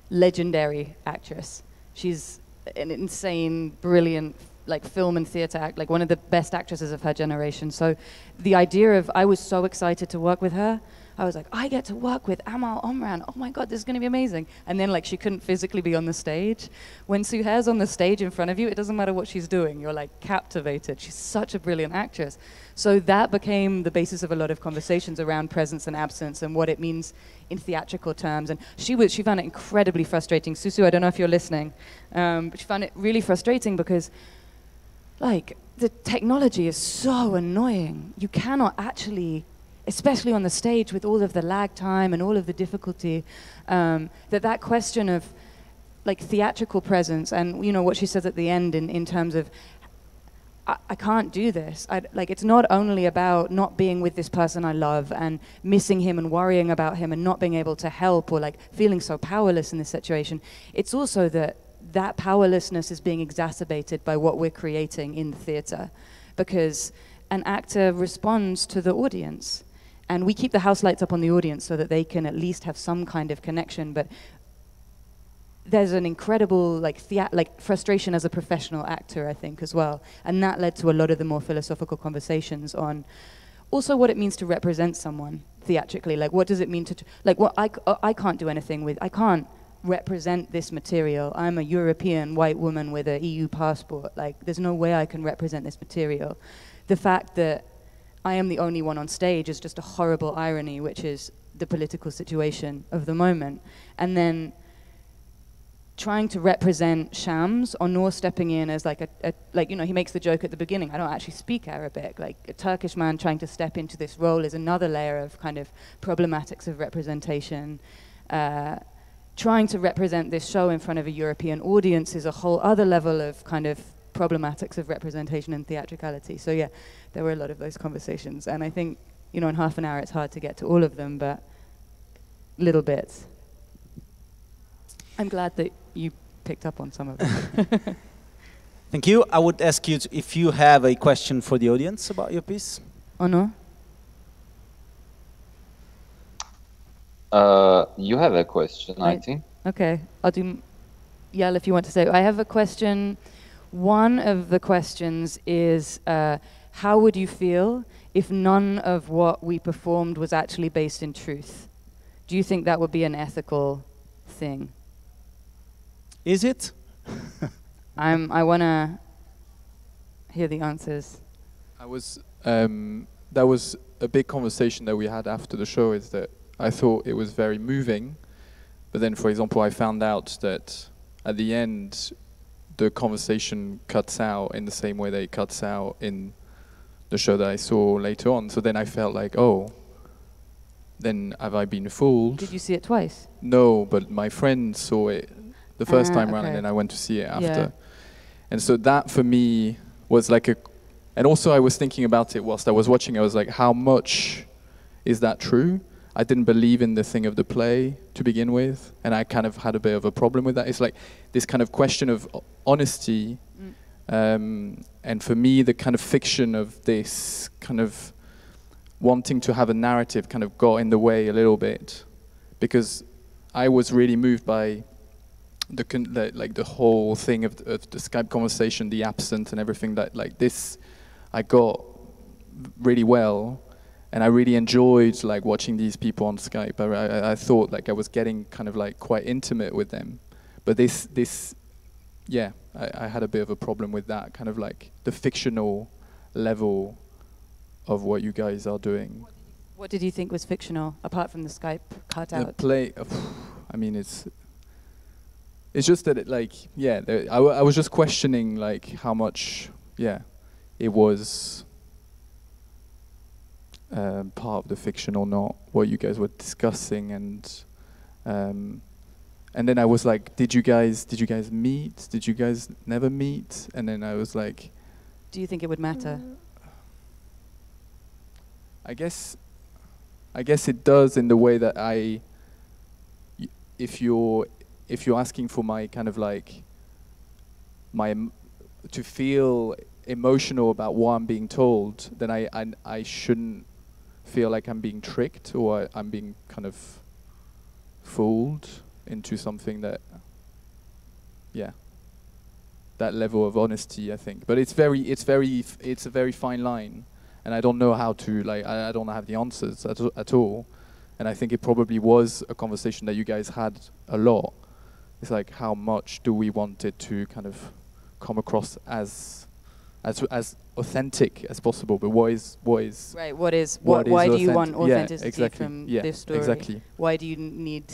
legendary actress. She's an insane, brilliant, like film and theater act, like one of the best actresses of her generation. So the idea of, I was so excited to work with her. I was like, I get to work with Amal Omran. Oh my God, this is going to be amazing. And then like she couldn't physically be on the stage. When Suhair's on the stage in front of you, it doesn't matter what she's doing. You're like captivated. She's such a brilliant actress. So that became the basis of a lot of conversations around presence and absence and what it means in theatrical terms. And she found it incredibly frustrating. Susu, I don't know if you're listening, but she found it really frustrating because like the technology is so annoying. You cannot actually, especially on the stage with all of the lag time and all of the difficulty, that question of like theatrical presence and you know what she says at the end in terms of I can't do this. Like it's not only about not being with this person I love and missing him and worrying about him and not being able to help or like feeling so powerless in this situation. It's also that powerlessness is being exacerbated by what we're creating in the theater, because an actor responds to the audience. And we keep the house lights up on the audience so that they can at least have some kind of connection. But there's an incredible like frustration as a professional actor, I think, as well. And that led to a lot of the more philosophical conversations on also what it means to represent someone theatrically. Like, what does it mean to, like, what I can't do anything with, I can't represent this material. I'm a European white woman with an EU passport. Like, there's no way I can represent this material. The fact that I am the only one on stage is just a horrible irony, which is the political situation of the moment. And then trying to represent Shams, or Noor stepping in as like like, you know, he makes the joke at the beginning, I don't actually speak Arabic. Like a Turkish man trying to step into this role is another layer of kind of problematics of representation. Trying to represent this show in front of a European audience is a whole other level of kind of problematics of representation and theatricality. So yeah, there were a lot of those conversations. And I think, you know, in half an hour it's hard to get to all of them, but little bits. I'm glad that you picked up on some of them. Thank you. I would ask you if you have a question for the audience about your piece. Oh, no? You have a question, I think. Okay, I'll do, Yael, if you want to say. I have a question. One of the questions is, how would you feel if none of what we performed was actually based in truth? Do you think that would be an ethical thing? Is it? I want to hear the answers. That was a big conversation that we had after the show, is that I thought it was very moving, But then, for example, I found out that at the end, the conversation cuts out in the same way that it cuts out in the show that I saw later on. So then I felt like, oh, then have I been fooled? Did you see it twice? No, but my friend saw it the first time round, and okay. then I went to see it after. Yeah. And so that for me was like a, and also I was thinking about it whilst I was watching. I was like, how much is that true? I didn't believe in the thing of the play to begin with, and I kind of had a bit of a problem with that. It's like this kind of question of honesty, and for me, the kind of fiction of this kind of wanting to have a narrative kind of got in the way a little bit, because I was really moved by the whole thing of the Skype conversation, the absence and everything that like this I got really well, and I really enjoyed like watching these people on Skype. I thought like I was getting kind of like quite intimate with them, but yeah, I had a bit of a problem with that kind of like the fictional level of what you guys are doing. What did you think was fictional, apart from the Skype cutout? The play, I mean, it's just that it like, yeah, I was just questioning like how much, yeah, it was part of the fiction or not, what you guys were discussing, and then I was like, did you guys meet? Did you guys never meet? And then I was like, do you think it would matter? I guess it does in the way that if you're asking for my kind of like to feel emotional about what I'm being told, then I shouldn't feel like I'm being tricked or I'm being kind of fooled into something that, yeah, that level of honesty, I think. But it's a very fine line, and I don't know how to like. I don't have the answers at all, and I think it probably was a conversation that you guys had a lot. It's like, how much do we want it to kind of come across as authentic as possible? But what is right? Why do you want authenticity from this story? Exactly. Why do you need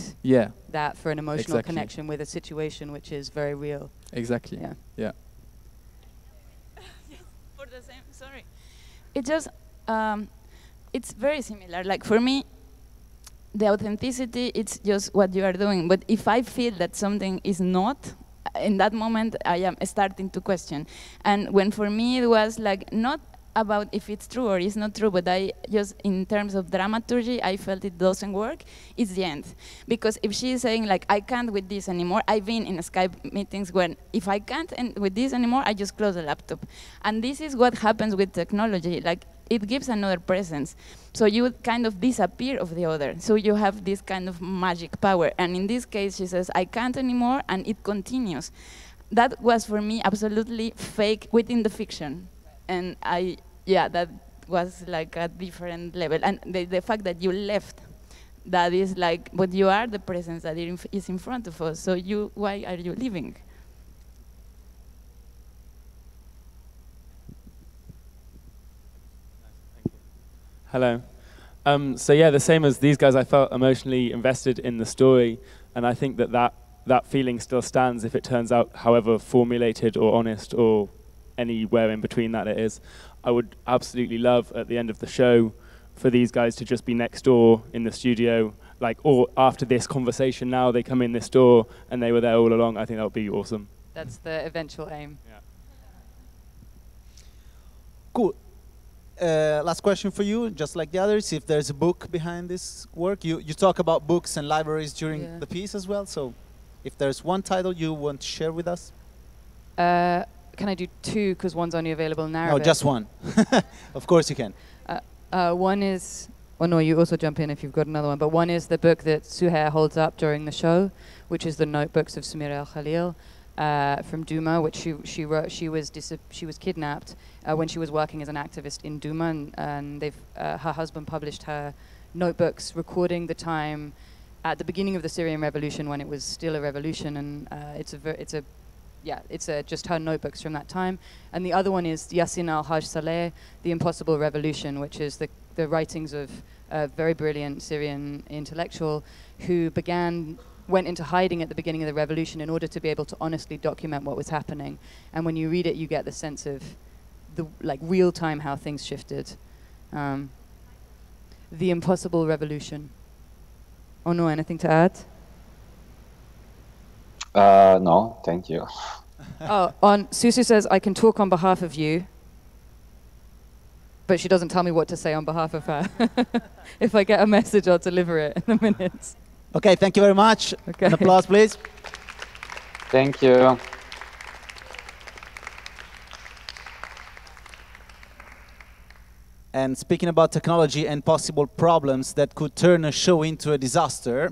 that for an emotional connection with a situation which is very real? Exactly. Yeah. For the same, sorry. It just, it's very similar. Like for me, the authenticity, it's just what you are doing. But if I feel that something is not, in that moment, I am starting to question. And when for me it was like not about if it's true or it's not true, but I just, in terms of dramaturgy, I felt it doesn't work, it's the end. Because if she's saying like, I can't with this anymore, I've been in Skype meetings when if I can't with this anymore, I just close the laptop. And this is what happens with technology. Like, it gives another presence. So you kind of disappear of the other. So you have this kind of magic power. And in this case, she says, I can't anymore, and it continues. That was for me absolutely fake within the fiction. And that was like a different level. And the fact that you left, that is like, but you are the presence that is in front of us. So why are you leaving? Hello. So yeah, the same as these guys, I felt emotionally invested in the story, and I think that feeling still stands if it turns out however formulated or honest or anywhere in between that it is. I would absolutely love at the end of the show for these guys to just be next door in the studio, like, or after this conversation now they come in this door and they were there all along. I think that would be awesome. That's the eventual aim. Yeah. Cool. Last question for you, just like the others, if there's a book behind this work. You talk about books and libraries during the piece as well, so if there's one title you want to share with us? Can I do two, because one's only available in Arabic? No, just one. Of course you can. One is, no, you also jump in if you've got another one, but one is the book that Suhair holds up during the show, which is the notebooks of Sumira al-Khalil from Duma, which she wrote. She was kidnapped when she was working as an activist in Duma, and her husband published her notebooks recording the time at the beginning of the Syrian revolution when it was still a revolution, and it's just her notebooks from that time. And the other one is Yassin al-Haj Saleh, The Impossible Revolution, which is the writings of a very brilliant Syrian intellectual who began went into hiding at the beginning of the revolution in order to be able to honestly document what was happening. And when you read it, you get the sense of the like real time how things shifted. The Impossible Revolution. Oh no, anything to add? No, thank you. Susu says, I can talk on behalf of you, but she doesn't tell me what to say on behalf of her. If I get a message, I'll deliver it in a minute. Okay, thank you very much. Okay. An applause, please. Thank you. And speaking about technology and possible problems that could turn a show into a disaster,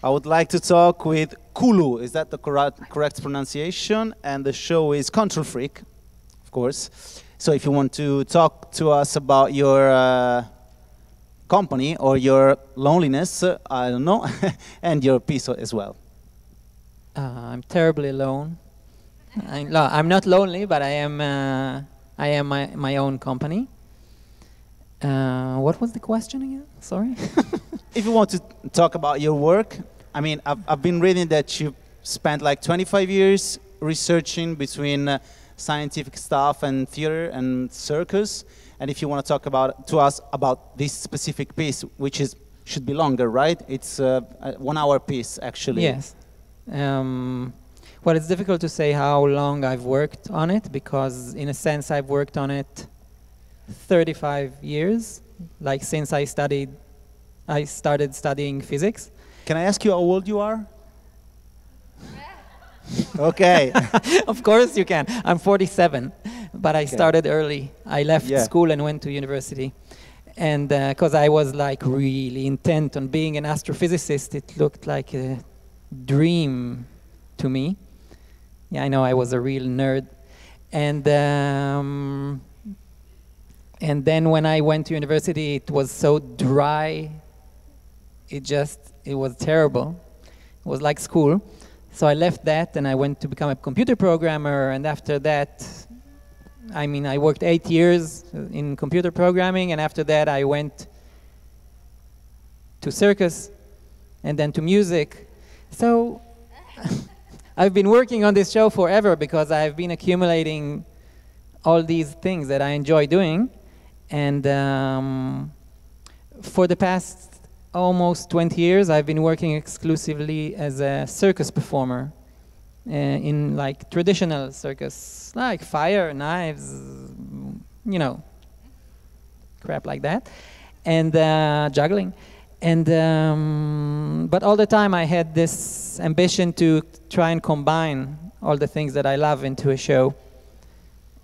I would like to talk with Kulu. Is that the correct pronunciation? And the show is Control Freak, of course. So if you want to talk to us about your company or your loneliness, I don't know, and your piece as well. I'm terribly alone. I'm not lonely, but I am my own company. What was the question again? Sorry. If you want to talk about your work, I mean, I've been reading that you spent like 25 years researching between scientific stuff and theater and circus. And if you want to talk to us about this specific piece, which should be longer, right? It's a 1 hour piece, actually. Yes. Well, it's difficult to say how long I've worked on it, because in a sense I've worked on it 35 years, like since I started studying physics. Can I ask you how old you are? Okay. Of course you can. I'm 47, but I started early. I left school and went to university. And because I was like really intent on being an astrophysicist, it looked like a dream to me. Yeah, I know I was a real nerd. And then when I went to university, it was so dry. It was terrible. It was like school. So I left that and I went to become a computer programmer. And after that, I mean, I worked 8 years in computer programming. And after that, I went to circus and then to music. So I've been working on this show forever because I've been accumulating all these things that I enjoy doing. And for the past almost 20 years, I've been working exclusively as a circus performer in like traditional circus, like fire, knives, you know, crap like that, and juggling. And but all the time I had this ambition to try and combine all the things that I love into a show.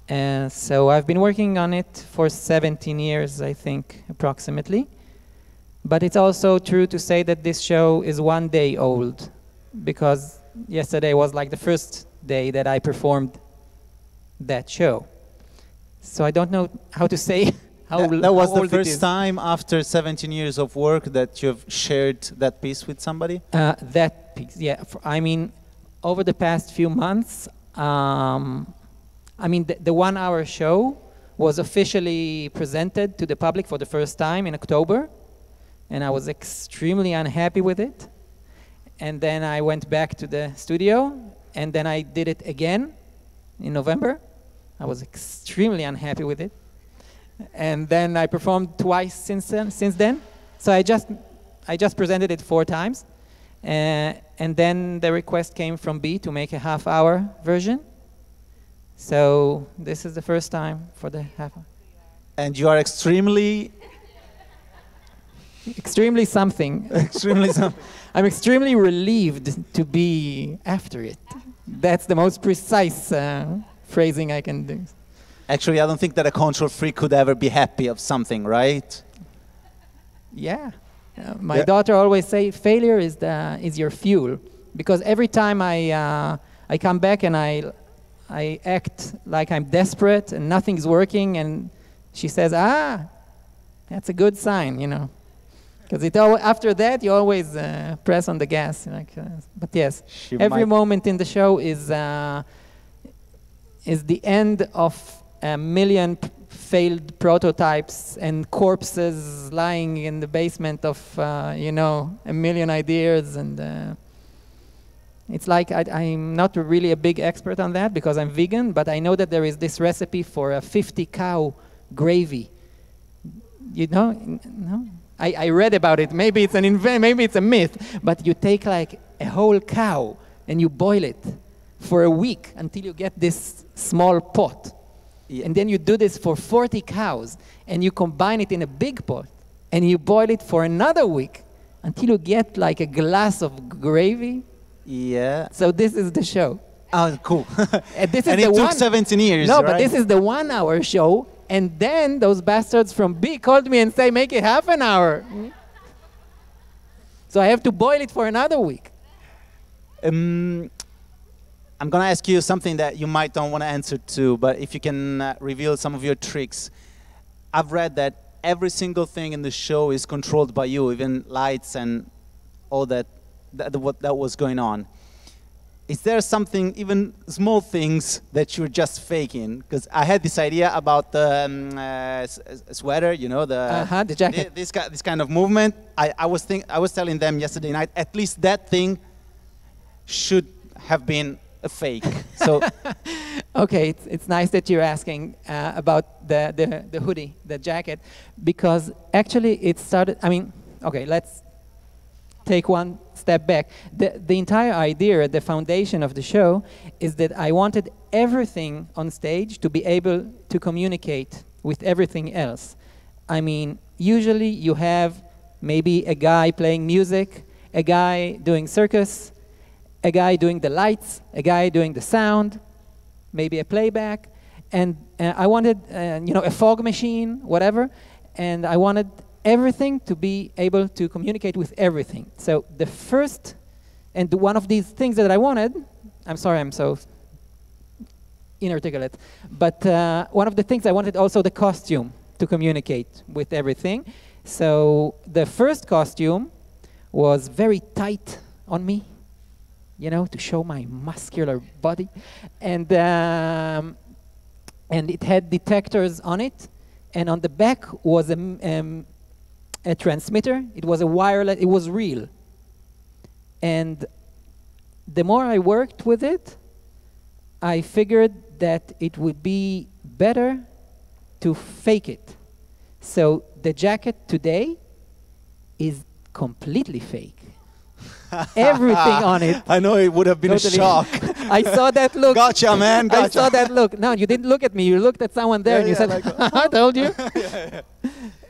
And so I've been working on it for 17 years, I think, approximately. But it's also true to say that this show is 1 day old, because yesterday was like the first day that I performed that show. So I don't know how to say how that was how the first time after 17 years of work that you've shared that piece with somebody? That piece, yeah. I mean, over the past few months, I mean, the 1 hour show was officially presented to the public for the first time in October. And I was extremely unhappy with it. And then I went back to the studio, and then I did it again in November. I was extremely unhappy with it. And then I performed twice since then. So I just presented it 4 times. And then the request came from B to make a half-hour version. So this is the first time for the half-hour. And you are extremely something. Extremely something. I'm extremely relieved to be after it. That's the most precise phrasing I can do. Actually, I don't think that a control freak could ever be happy of something, right? Yeah. My daughter always say failure is your fuel, because every time I come back and I act like I'm desperate and nothing's working, and she says, that's a good sign, you know. Because after that, you always press on the gas. But yes, every moment in the show is the end of 1 million failed prototypes and corpses lying in the basement of, you know, a million ideas. And it's like I'm not really a big expert on that because I'm vegan, but I know that there is this recipe for a 50-cow gravy. You know? No? I read about it. Maybe it's maybe it's a myth, but you take like a whole cow and you boil it for a week until you get this small pot. Yeah. And then you do this for 40 cows and you combine it in a big pot and you boil it for another week until you get like a glass of gravy. Yeah. So this is the show. Oh, cool. And this is and the it took 17 years, No, right? but this is the 1 hour show. And then those bastards from B called me and say, make it half an hour. So I have to boil it for another week. I'm going to ask you something that you might don't want to answer to, but if you can reveal some of your tricks. I've read that every single thing in the show is controlled by you, even lights and all that, what that was going on. Is there something, even small things, that you're just faking? Because I had this idea about the sweater, you know, the jacket. This kind of movement. I was telling them yesterday night, at least that thing should have been a fake. So, okay, it's nice that you're asking about the hoodie, the jacket, because actually it started. I mean, okay, let's take one step back. The entire idea, the foundation of the show, is that I wanted everything on stage to be able to communicate with everything else. I mean, usually you have maybe a guy playing music, a guy doing circus, a guy doing the lights, a guy doing the sound, maybe a playback, and I wanted, you know, a fog machine, whatever, and I wanted everything to be able to communicate with everything. So the first, and one of these things that I wanted, I'm sorry I'm so inarticulate, but one of the things I wanted also the costume to communicate with everything. So the first costume was very tight on me, you know, to show my muscular body, and it had detectors on it, and on the back was a transmitter. It was a wireless, it was real. And the more I worked with it, I figured that it would be better to fake it. So the jacket today is completely fake. Everything on it. I know it would have been totally. A shock. I saw that look. Gotcha, man. Gotcha. I saw that look. No, you didn't look at me. You looked at someone there and you said, like, I told you.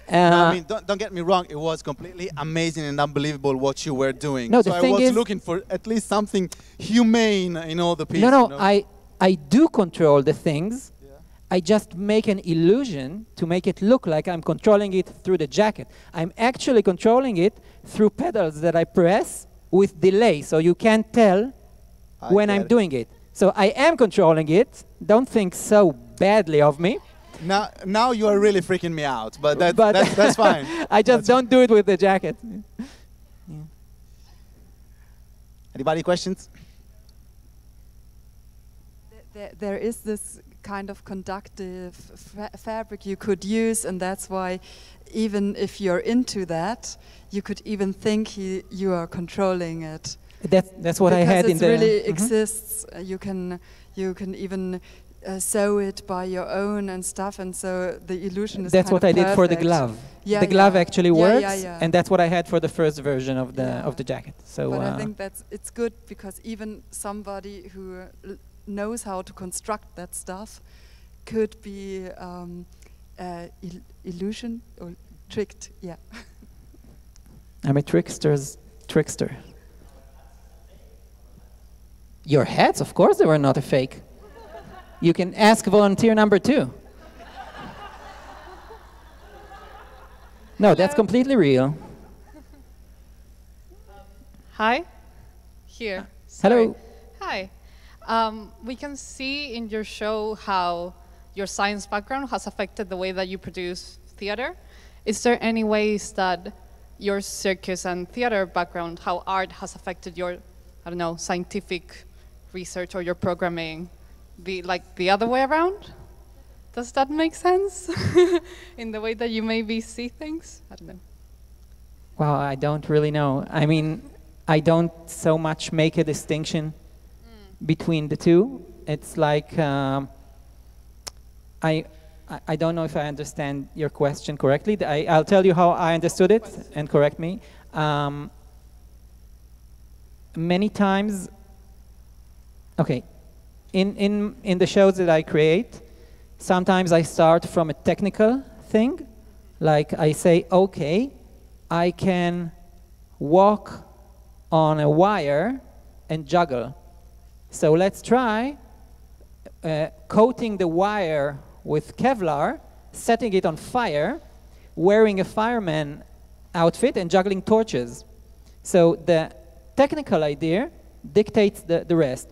No, I mean, don't get me wrong. It was completely amazing and unbelievable what you were doing. No, so the I thing was is, looking for at least something humane in all the pieces. No, you know? I do control the things. Yeah. I just make an illusion to make it look like I'm controlling it through the jacket. I'm actually controlling it through pedals that I press with delay, so you can't tell when I'm doing it. So I am controlling it. Don't think so badly of me. Now you are really freaking me out, but that's fine. I just don't do it with the jacket. Yeah. Anybody questions? There is this kind of conductive fabric you could use, and that's why even if you're into that, you could even think you are controlling it. That's what I had in the... Because it really exists. You can even sew it by your own and stuff, and so the illusion is That's kind what of I did for the perfect. glove. Yeah, the glove actually works, yeah. and that's what I had for the first version of the jacket. So, but I think it's good because even somebody who knows how to construct that stuff could be illusion or tricked. Yeah. I'm a trickster's trickster. Your hats, of course, they were not a fake. You can ask volunteer number 2. No, that's completely real. Hi. Here. Hello. Hi. We can see in your show how your science background has affected the way that you produce theater. Is there any ways that your circus and theater background, how art has affected your, I don't know, scientific research or your programming, like the other way around? Does that make sense in the way that you maybe see things? I don't know. Well, I don't really know. I mean, I don't so much make a distinction between the two. It's like I don't know if I understand your question correctly. I'll tell you how I understood it and correct me. Many times, okay, in the shows that I create, sometimes I start from a technical thing. Like I say, okay, I can walk on a wire and juggle. So let's try coating the wire with Kevlar, setting it on fire, wearing a fireman outfit and juggling torches. So the technical idea dictates the rest.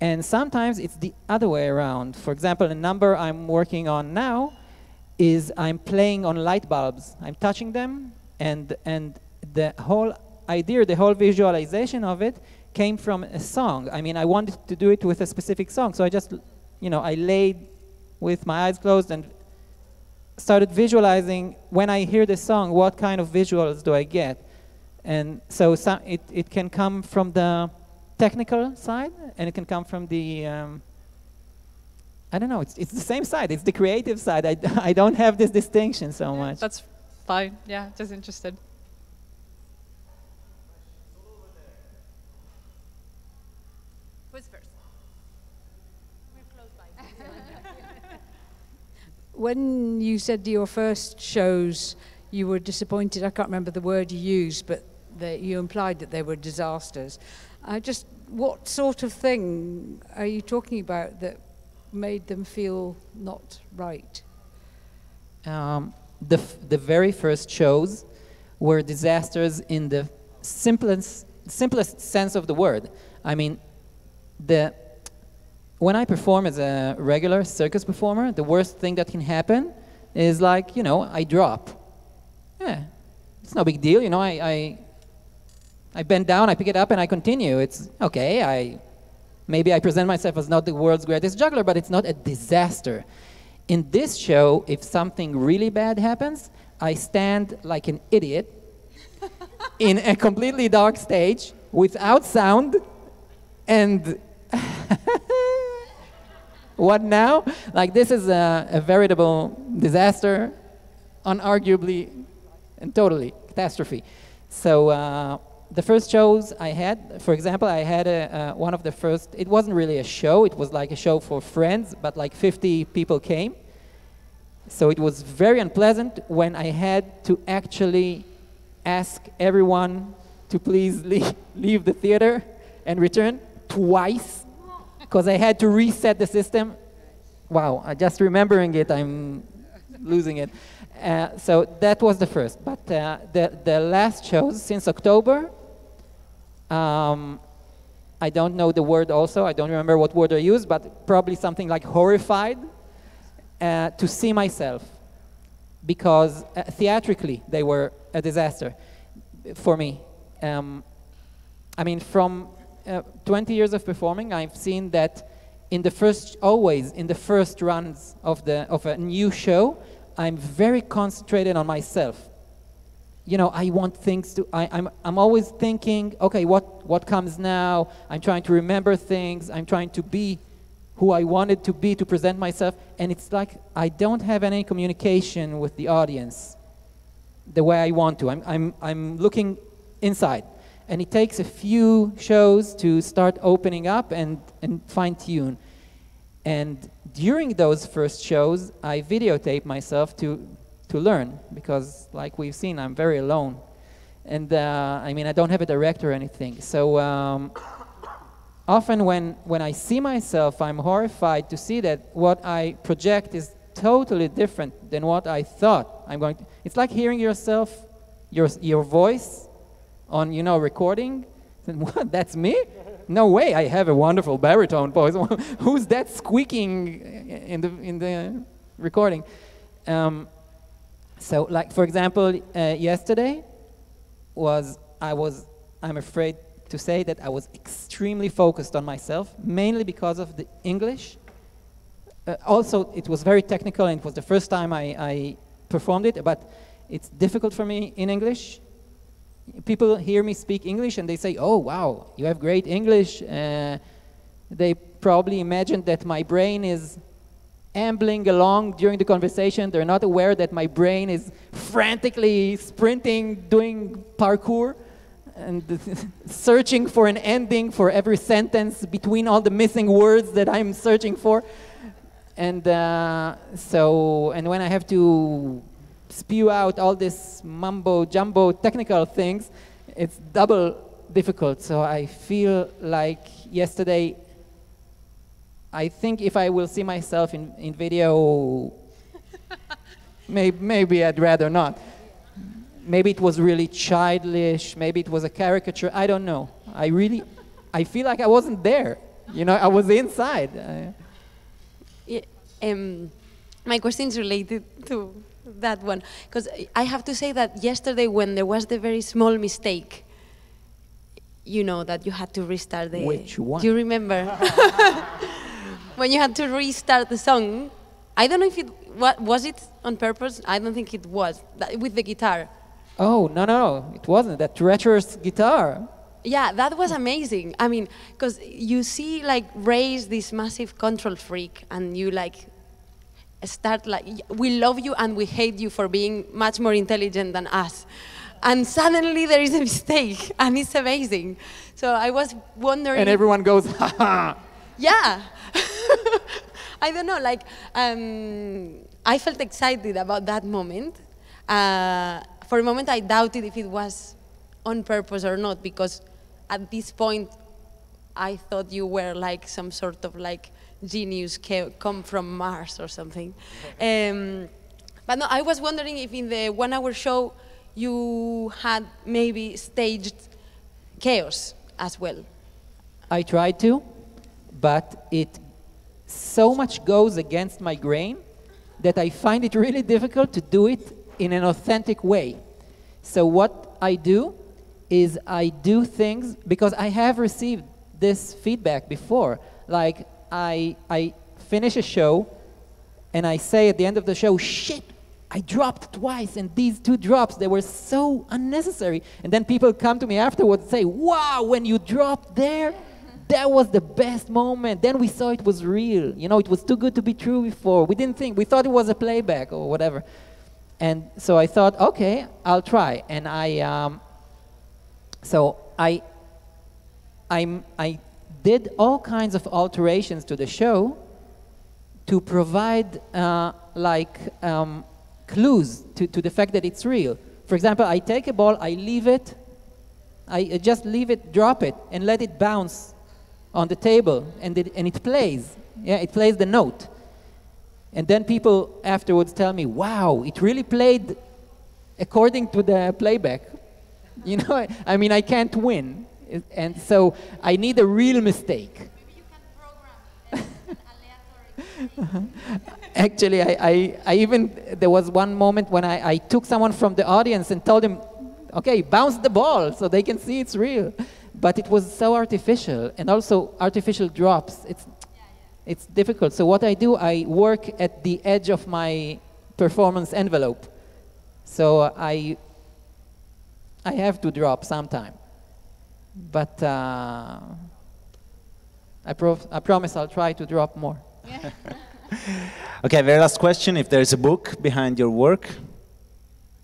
And sometimes it's the other way around. For example, a number I'm working on now is I'm playing on light bulbs. I'm touching them, and the whole idea, the whole visualization of it came from a song. I mean, I wanted to do it with a specific song, so I just, I laid with my eyes closed and started visualizing when I hear the song, what kind of visuals do I get? And so it can come from the technical side, and it can come from the, I don't know, it's the same side, it's the creative side. I don't have this distinction so much. That's fine, yeah, just interested. Who's first? We're close by. When you said your first shows, you were disappointed. I can't remember the word you used, but you implied that they were disasters. What sort of thing are you talking about that made them feel not right? The very first shows were disasters in the simplest sense of the word. I mean, when I perform as a regular circus performer, the worst thing that can happen is like, I drop. Yeah, it's no big deal, I bend down, I pick it up, and I continue. It's okay, maybe I present myself as not the world's greatest juggler, but it's not a disaster. In this show, if something really bad happens, I stand like an idiot in a completely dark stage without sound, and what now? Like, this is a veritable disaster, unarguably and totally catastrophe. So the first shows I had, for example, I had one of the first, it wasn't really a show, it was like a show for friends, but like 50 people came. So it was very unpleasant when I had to actually ask everyone to please leave the theater and return twice, because I had to reset the system. Wow, just remembering it, I'm losing it. So that was the first. But the last shows since October, I don't know the word also, I don't remember what word I used, but probably something like horrified to see myself, because theatrically they were a disaster for me. I mean, from 20 years of performing, I've seen that always in the first runs of a new show, I'm very concentrated on myself. I want things to, I'm always thinking, okay, what comes now? I'm trying to remember things. I'm trying to be who I wanted to be, to present myself. And it's like I don't have any communication with the audience the way I want to. I'm looking inside. And it takes a few shows to start opening up and fine-tune. And during those first shows, I videotape myself to learn, because like we've seen, I'm very alone. And I mean, I don't have a director or anything. So often when I see myself, I'm horrified to see that what I project is totally different than what I thought I'm going to. It's like hearing yourself, your voice on, recording. What, that's me? No way, I have a wonderful baritone voice. Who's that squeaking in the recording? So, like, for example, yesterday I'm afraid to say that I was extremely focused on myself, mainly because of the English. also, it was very technical, and it was the first time I performed it, but it's difficult for me in English. People hear me speak English, and they say, oh, wow, you have great English. They probably imagine that my brain is ambling along during the conversation. They're not aware that my brain is frantically sprinting, doing parkour, and searching for an ending for every sentence between all the missing words that I'm searching for. And and when I have to spew out all this mumbo-jumbo technical things, it's double difficult. So I feel like yesterday, I think if I will see myself in video, maybe I'd rather not. Maybe it was really childish, maybe it was a caricature, I don't know. I feel like I wasn't there. You know, I was inside. My question is related to that one, because I have to say that yesterday when there was the very small mistake, you know, that you had to restart the... Which one? Do you remember? When you had to restart the song, I don't know if it was it on purpose. I don't think it was, with the guitar. Oh, no, it wasn't. That treacherous guitar. Yeah, that was amazing. I mean, because you see, like, Ray's this massive control freak, and you, like, start, like, we love you and we hate you for being much more intelligent than us. And suddenly there is a mistake, and it's amazing. So I was wondering... And everyone goes, ha ha! Yeah. I don't know, like, I felt excited about that moment. For a moment, I doubted if it was on purpose or not, because at this point, I thought you were like some sort of like genius come from Mars or something. But no, I was wondering if in the 1 hour show, you had maybe staged chaos as well. I tried to, but it so much goes against my grain that I find it really difficult to do it in an authentic way. So what I do is I do things, because I have received this feedback before. Like, I finish a show, and I say at the end of the show, shit, I dropped twice, and these 2 drops, they were so unnecessary. And then people come to me afterwards and say, wow, when you dropped there, that was the best moment. Then we saw it was real. You know, it was too good to be true before. We didn't think, we thought it was a playback or whatever. And so I thought, okay, I'll try. And I did all kinds of alterations to the show to provide clues to the fact that it's real. For example, I take a ball, I leave it, I just leave it, drop it, and let it bounce on the table, and it plays. Yeah, it plays the note. And then people afterwards tell me, wow, it really played according to the playback. You know, I mean, I can't win. And so I need a real mistake. Maybe you can program Actually, I even, there was one moment when I took someone from the audience and told him, okay, bounce the ball so they can see it's real. But it was so artificial, and also artificial drops. It's difficult. So what I do, I work at the edge of my performance envelope. So I have to drop sometime. But I promise I'll try to drop more. Okay, very last question. If there is a book behind your work,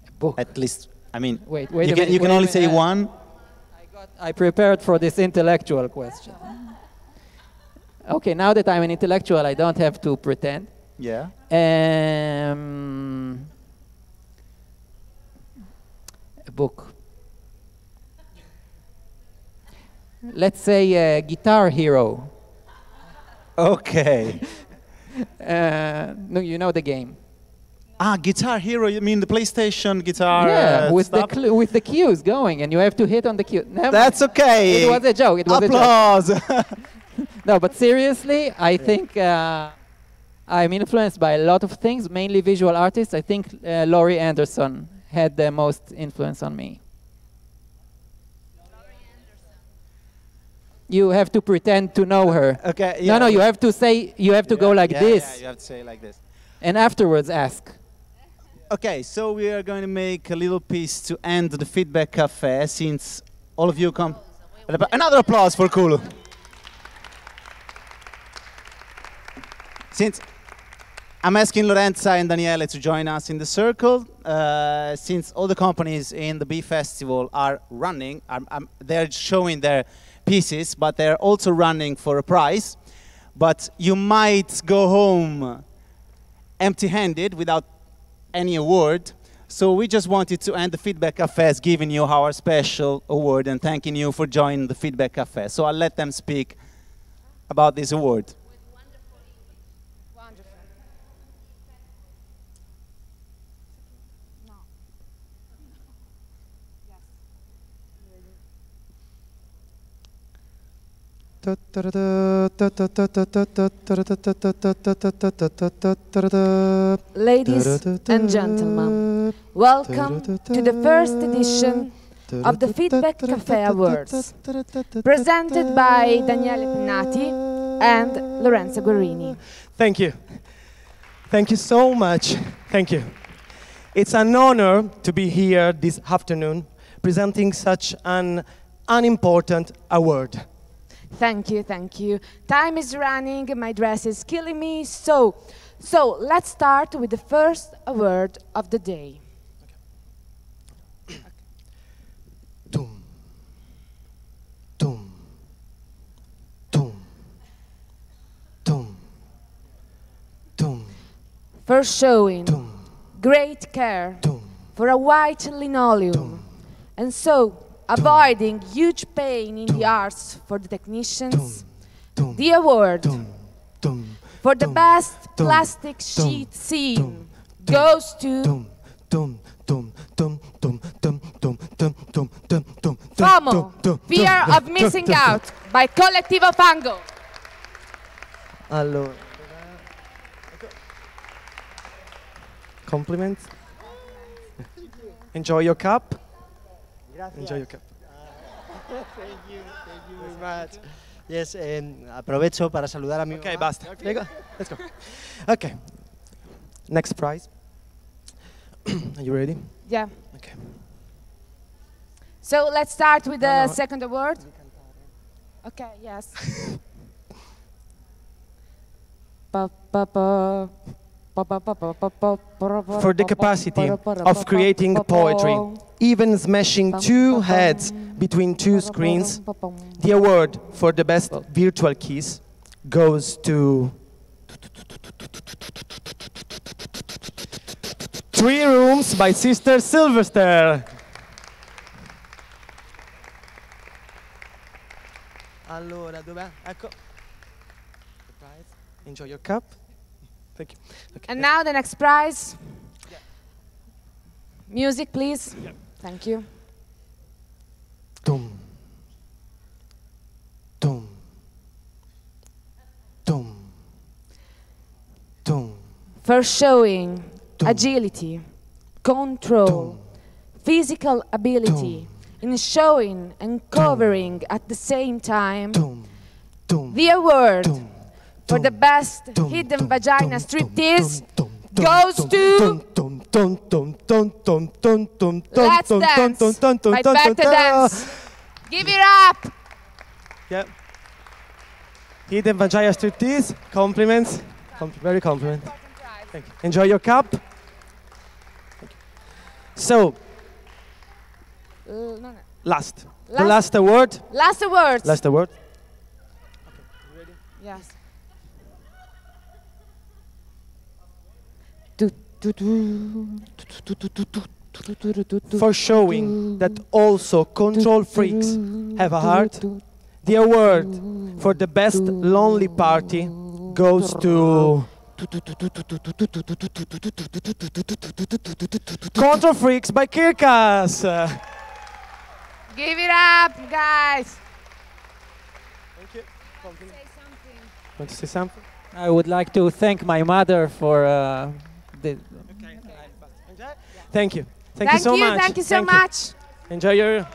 a book. At least, I mean, wait you can only say one. I prepared for this intellectual question. Okay, now that I'm an intellectual, I don't have to pretend. Yeah. A book. Let's say Guitar Hero. Okay. No, you know the game. Ah, Guitar Hero, you mean the PlayStation guitar? Yeah, with the cues going, and you have to hit on the cue. That's okay. It was a joke. It was Applause. A joke. No, but seriously, I think I'm influenced by a lot of things, mainly visual artists. I think Laurie Anderson had the most influence on me. You have to pretend to know her. Okay. No, no, you have to say, you have to go like this. Yeah, you have to say like this. And afterwards ask. Okay, so we are going to make a little piece to end the feedback cafe since all of you come. Another applause for Kulu. Since I'm asking Lorenza and Daniele to join us in the circle, since all the companies in the Bee Festival are running, they're showing their pieces, but they're also running for a prize. But you might go home empty-handed without any award. So we just wanted to end the Feedback Cafe as giving you our special award and thanking you for joining the Feedback Cafe. So I'll let them speak about this award. Ladies and gentlemen, welcome to the first edition of the Feedback Cafe Awards, presented by Daniele Pennati and Lorenzo Guerrini. Thank you. Thank you so much. Thank you. It's an honor to be here this afternoon presenting such an unimportant award. Thank you, thank you. Time is running, my dress is killing me, so let's start with the first award of the day. Dum. Dum. Dum. Dum. Dum. First showing, great care for a white linoleum, and so avoiding huge pain in the arts for the technicians, the award for the best plastic sheet scene goes to FOMO, Fear of Missing Out, by Collettivo Fango. Allora, compliments. Enjoy your cup. Enjoy your cup. Thank you very much. Yes, aprovecho para saludar a mi Okay, mamá. basta. Let's go. Okay. Next prize. Are you ready? Yeah. Okay. So let's start with the No. second award. Okay, yes. For the capacity of creating poetry, even smashing two heads between two screens, the award for the best virtual kiss goes to 3 Rooms by Sister Sylvester. Allora, dov'è? Ecco. Enjoy your cup. Thank you. Okay. And now the next prize. Music, please. Thank you. Dum. Dum. Dum. Dum. First showing, agility, control, physical ability, in showing and covering at the same time. The award for the best hidden vagina striptease goes to Let's Dance by Back to Dance. Give it up! Yeah. Hidden vagina striptease. Compliments. Very compliment. Thank you. Enjoy your cup. Thank you. So, last. The last award. Last award. Last award. Yes. For showing that also control freaks have a heart, the award for the best lonely party goes to Control Freaks by Kirkas. Give it up, guys. Thank you. Want to say something? I would like to thank my mother for the... Thank you. Thank you so much. Thank you so much. Enjoy your